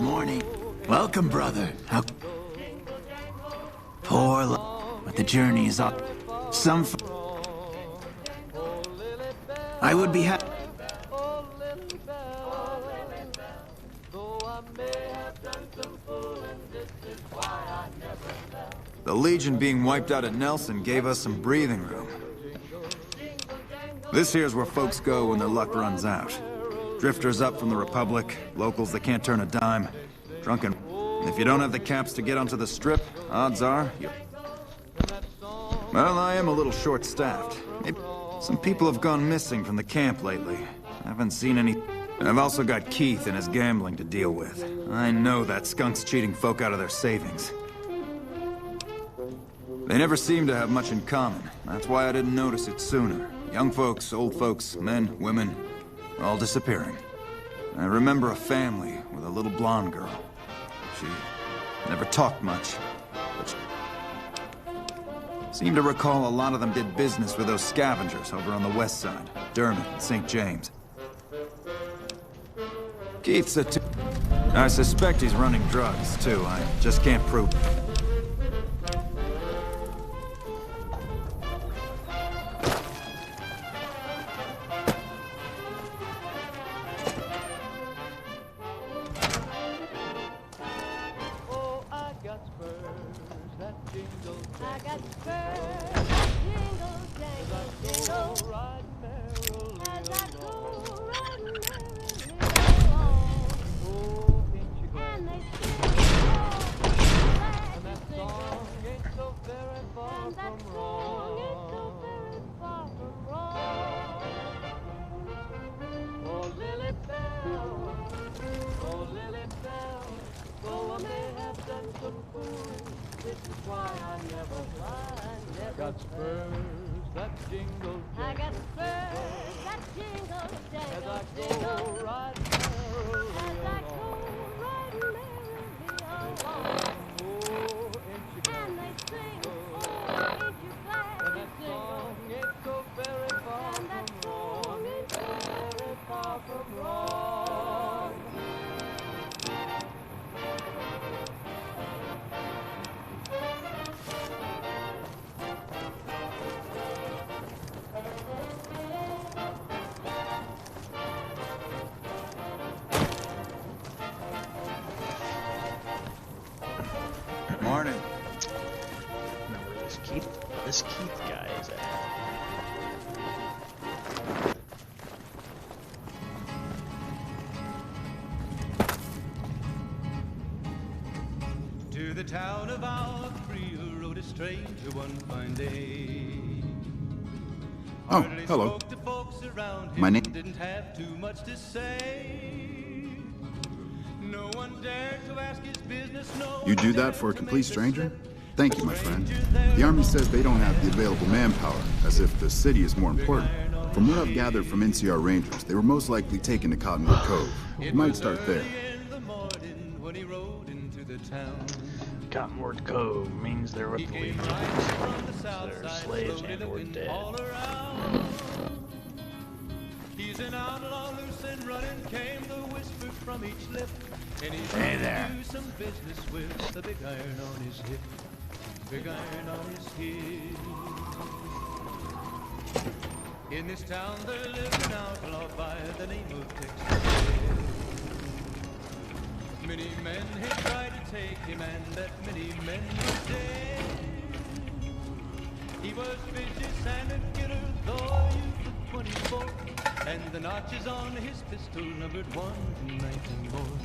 Morning. Welcome, brother. How... Poor but the journey is up. Some... I would be happy... The Legion being wiped out at Nelson gave us some breathing room. This here's where folks go when their luck runs out. Drifters up from the Republic, locals that can't turn a dime, drunken... If you don't have the caps to get onto the Strip, odds are you... Well, I am a little short-staffed. Some people have gone missing from the camp lately. I haven't seen any... I've also got Keith and his gambling to deal with. I know that skunk's cheating folk out of their savings. They never seem to have much in common. That's why I didn't notice it sooner. Young folks, old folks, men, women, all disappearing. I remember a family with a little blonde girl. She never talked much, but she seemed to recall a lot of them did business with those scavengers over on the west side, Dermot and St. James. Keith's a I suspect he's running drugs, too. I just can't prove it. Morning. Know where this Keith guy is at. To the town of Alfrea rode a stranger one fine day. Oh, hello. My name... Didn't have too much to say. No one dared to ask his business, no. You do that for a complete stranger? Thank you, my friend. The Army says they don't have the available manpower, as if the city is more important. From what I've gathered from NCR Rangers, they were most likely taken to Cottonwood Cove. We might start there. Cottonwood Cove means there were believers. They're slaves and or dead. He's an outlaw, loose and running, came the whisper from each lip. And he's Hey there. do some business with the big iron on his hip. Big iron on his hip. In this town there lived an outlaw by the name of Texas Red. Many men had tried to take him, and that many men were dead. He was vicious and a killer, though he used a 24, and the notches on his pistol numbered 1 to 19 more.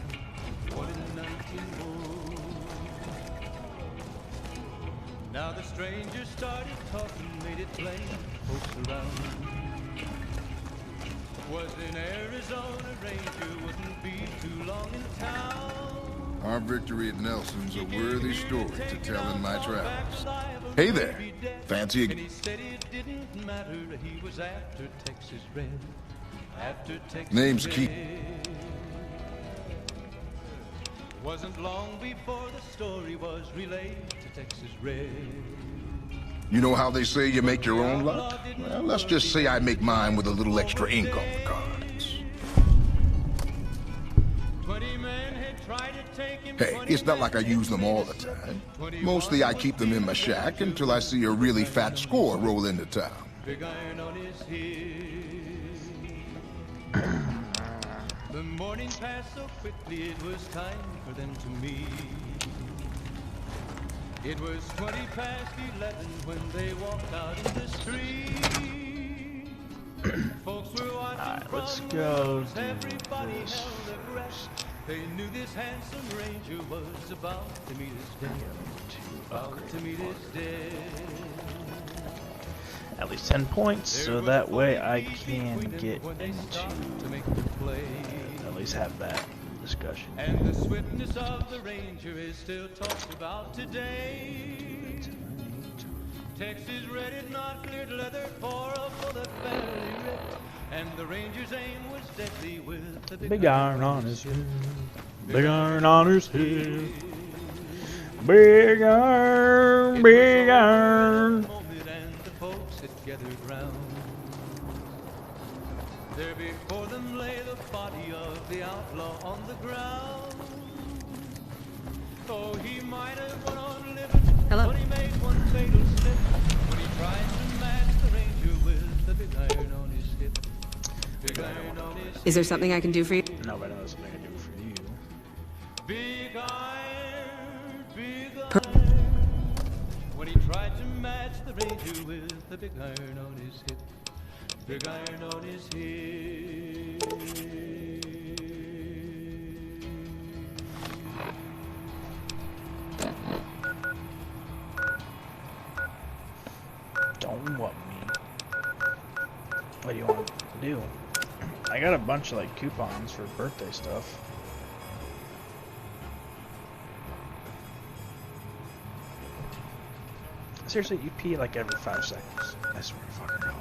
Now the stranger started talking, made it plain, folks around. Was in Arizona, Ranger wouldn't be too long in town. Our victory at Nelson's a worthy story to tell in my travels. Hey there, fancy a... And he said it didn't matter, he was after Texas Red. After Texas Name's Red. Keith. Wasn't long before the story was relayed to Texas Red. You know how they say you make your own luck? Well, let's just say I make mine with a little extra ink on the cards. 20 men had tried to take him. Hey, it's not like I use them all the time. Mostly I keep them in my shack until I see a really fat score roll into town. Big iron on his heel. The morning passed so quickly, it was time for them to meet. It was 20 past 11 when they walked out in the street. Folks were watching let's from go the everybody held their breath. They knew this handsome ranger was about to meet his death. About to meet his death. At least 10 points, so that way I can get into at least have that discussion. And the swiftness of the ranger is still talked about today. Texas Red is not cleared leather for a bullet barely ripped. And the ranger's aim was deadly with the Big iron on his head. Big iron on his head. Big iron, big iron. Folks had gathered round. There before them lay the body of the outlaw on the ground. Oh, he might have went on living. Hello. But he made one fatal slip when he tried to match the ranger with the big iron on his hip. Big iron on his hip. Is there something I can do for you? No, but I know there's something I can do for you. Big iron, big iron. When he tried to match the ranger with the big iron on his hip. Big iron on his hip. Don't want me. What do you want to do? I got a bunch of like coupons for birthday stuff. Seriously, you pee like every 5 seconds. I swear to fucking God.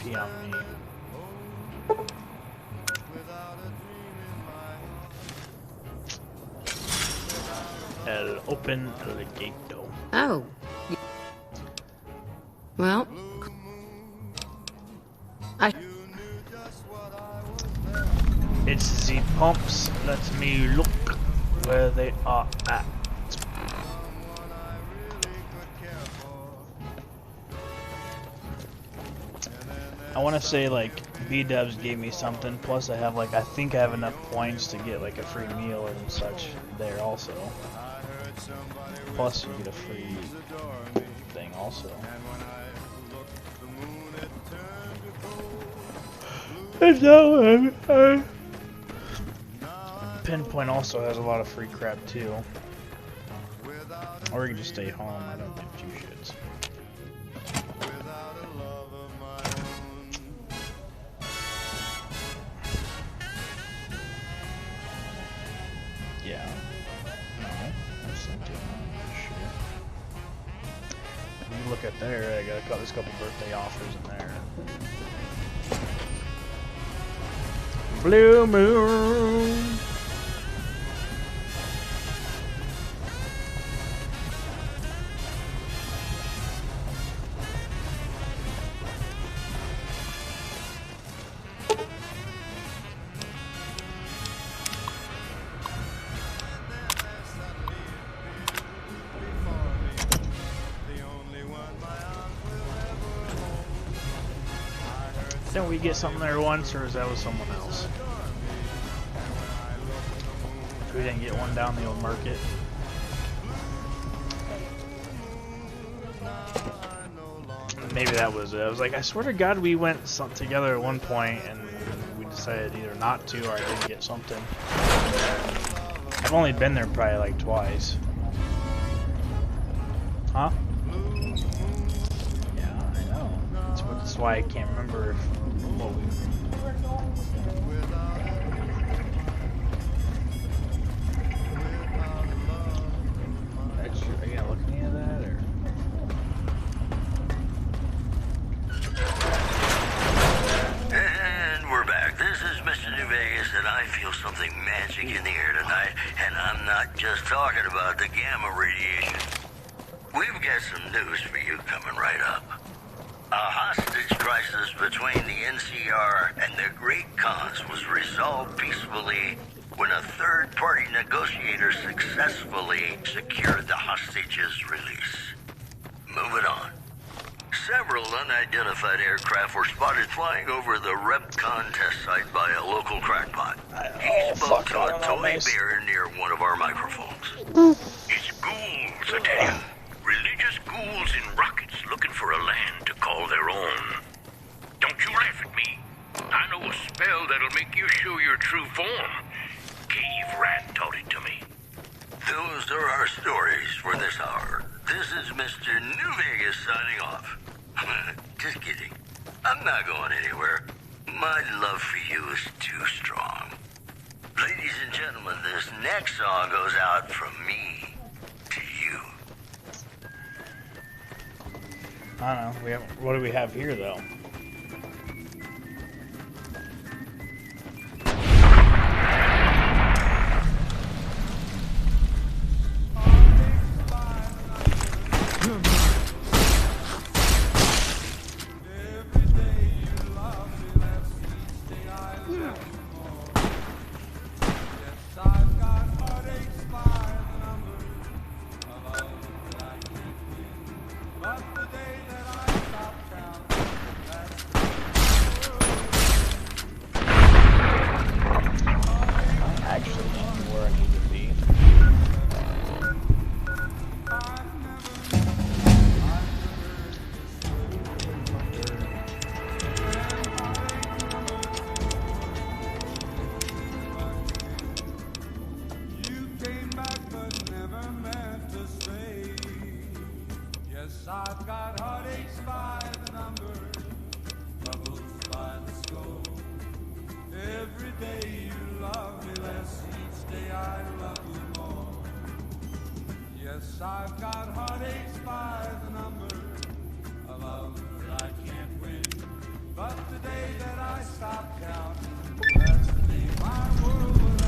Pee on me. El open alligator. Oh. Well. It's the pumps. Let me look where they are at. I want to say like B-dubs gave me something, plus I have like, I think I have enough points to get like a free meal and such there also. Plus you get a free thing also. And so, Pinpoint also has a lot of free crap too. Or you can just stay home, I don't give two shits. Yeah. No, that's not doing shit. You look at there, I got this couple birthday offers in there. Blue Moon. Didn't we get something there once, or is that with someone else? We didn't get one down the old market. Maybe that was it. I was like, I swear to God, we went together at one point, and we decided either not to, or I didn't get something. I've only been there probably like twice. Huh? Yeah, I know. That's why I can't remember what we... Are you gonna look at any of that, or? And we're back. This is Mr. New Vegas, and I feel something magic in the air tonight, and I'm not just talking about the gamma radiation. We've got some news for you coming right up. A hostage crisis between the NCR and the Great Khans was resolved peacefully when a third-party negotiator successfully secured the hostage's release. Moving on. Several unidentified aircraft were spotted flying over the REPCON test site by a local crackpot. He spoke to a toy bear near one of our microphones. It's ghouls, I tell you. Religious ghouls in rockets looking for a land to call their own. Don't you laugh at me. I know a spell that'll make you show your true form. Cave Rat taught it to me. Those are our stories for this hour. This is Mr. New Vegas signing off. Just kidding. I'm not going anywhere. My love for you is too strong. Ladies and gentlemen, this next song goes out from me to you. I don't know. What do we have here, though? I've got heartaches by the number, troubles by the score. Every day you love me less, each day I love you more. Yes, I've got heartaches by the number, a love that I can't win. But the day that I stop counting, that's the day my world will end.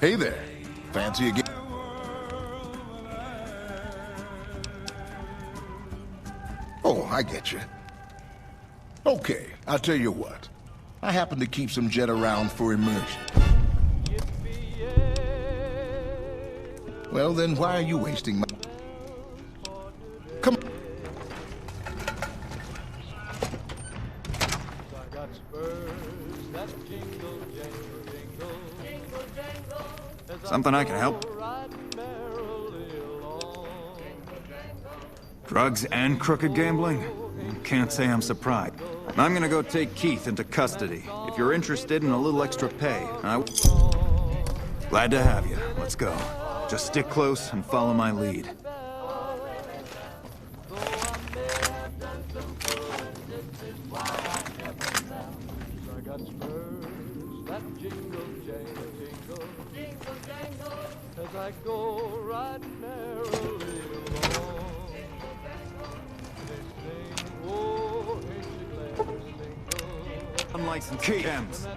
Hey there. Fancy again? Oh, I get you. Okay, I'll tell you what. I happen to keep some jet around for immersion. Well, then why are you wasting my... Come on. Something I can help. Drugs and crooked gambling? Can't say I'm surprised. I'm gonna go take Keith into custody. If you're interested in a little extra pay, glad to have you. Let's go. Just stick close and follow my lead. I go right merrily along. They sing, oh, ain't you glad to sing? Unlicensed gems.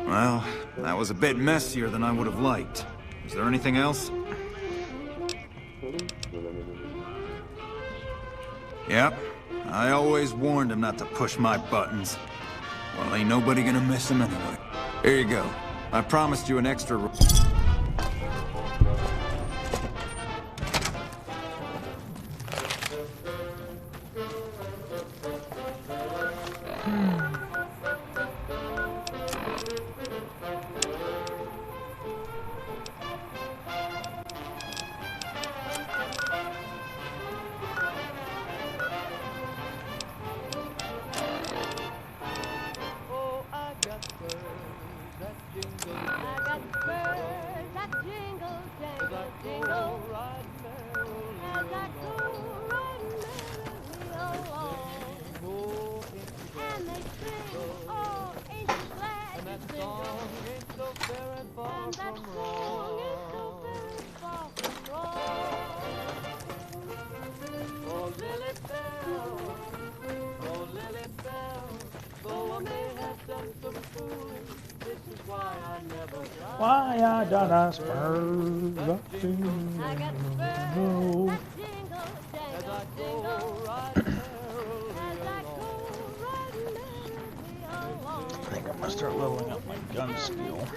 Well, that was a bit messier than I would have liked. Is there anything else? Yep. I always warned him not to push my buttons. Well, ain't nobody gonna miss him anyway. Here you go. I promised you an extra... Why I done I spurs up to you. I think I'm gonna start leveling up my gun skill.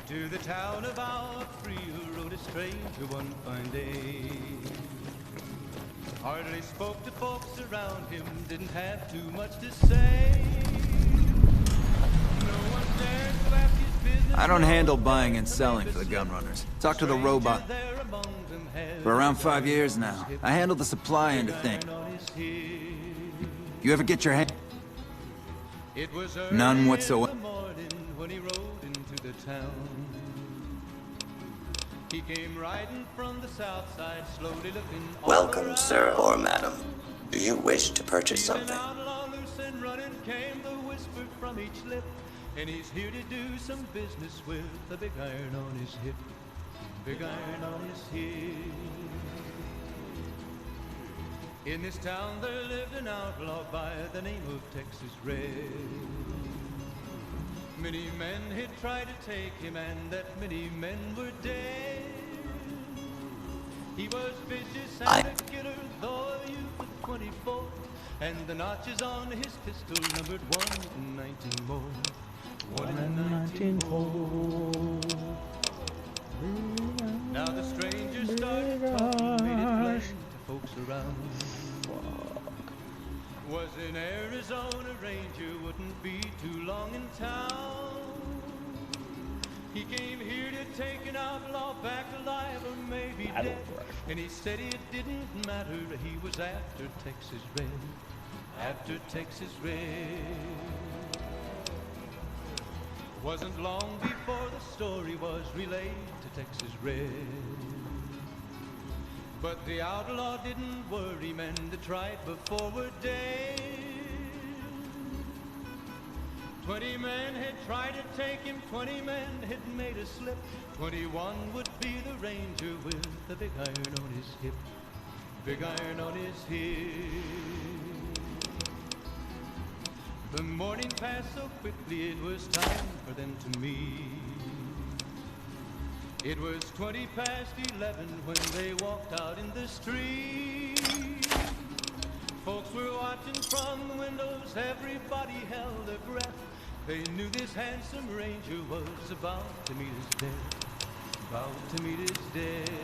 To the town of Alfredo rode a stranger one fine day. Hardly spoke to folks around him, didn't have too much to say. No one dared to ask his business. I don't handle buying and selling for the gun runners. Talk to the robot. For around 5 years now, I handle the supply end of things. You ever get your hand? None whatsoever. When he rode into the town, he came riding from the south side, slowly looking. Welcome, sir or madam. Do you wish to purchase something? And running came the whisper from each lip, and he's here to do some business with a big iron on his hip, big iron on his hip. In this town there lived an outlaw by the name of Texas Red. Many men had tried to take him, and that many men were dead. He was vicious and a killer, though a youth of 24, and the notches on his pistol numbered 1 in 19 more. 1 in 19 more. Now the stranger started talking, made it plain to folks around. an Arizona Ranger wouldn't be too long in town. He came here to take an outlaw back alive or maybe dead. And he said it didn't matter, he was after Texas Red. After Texas Red. Wasn't long before the story was relayed to Texas Red. But the outlaw didn't worry, men that tried before were dead. 20 men had tried to take him, 20 men had made a slip. 21 would be the ranger with the big iron on his hip. Big iron on his hip. The morning passed so quickly, it was time for them to meet. It was 20 past 11 when they walked out in the street. Folks were watching from the windows, everybody held their breath. They knew this handsome ranger was about to meet his death. About to meet his death.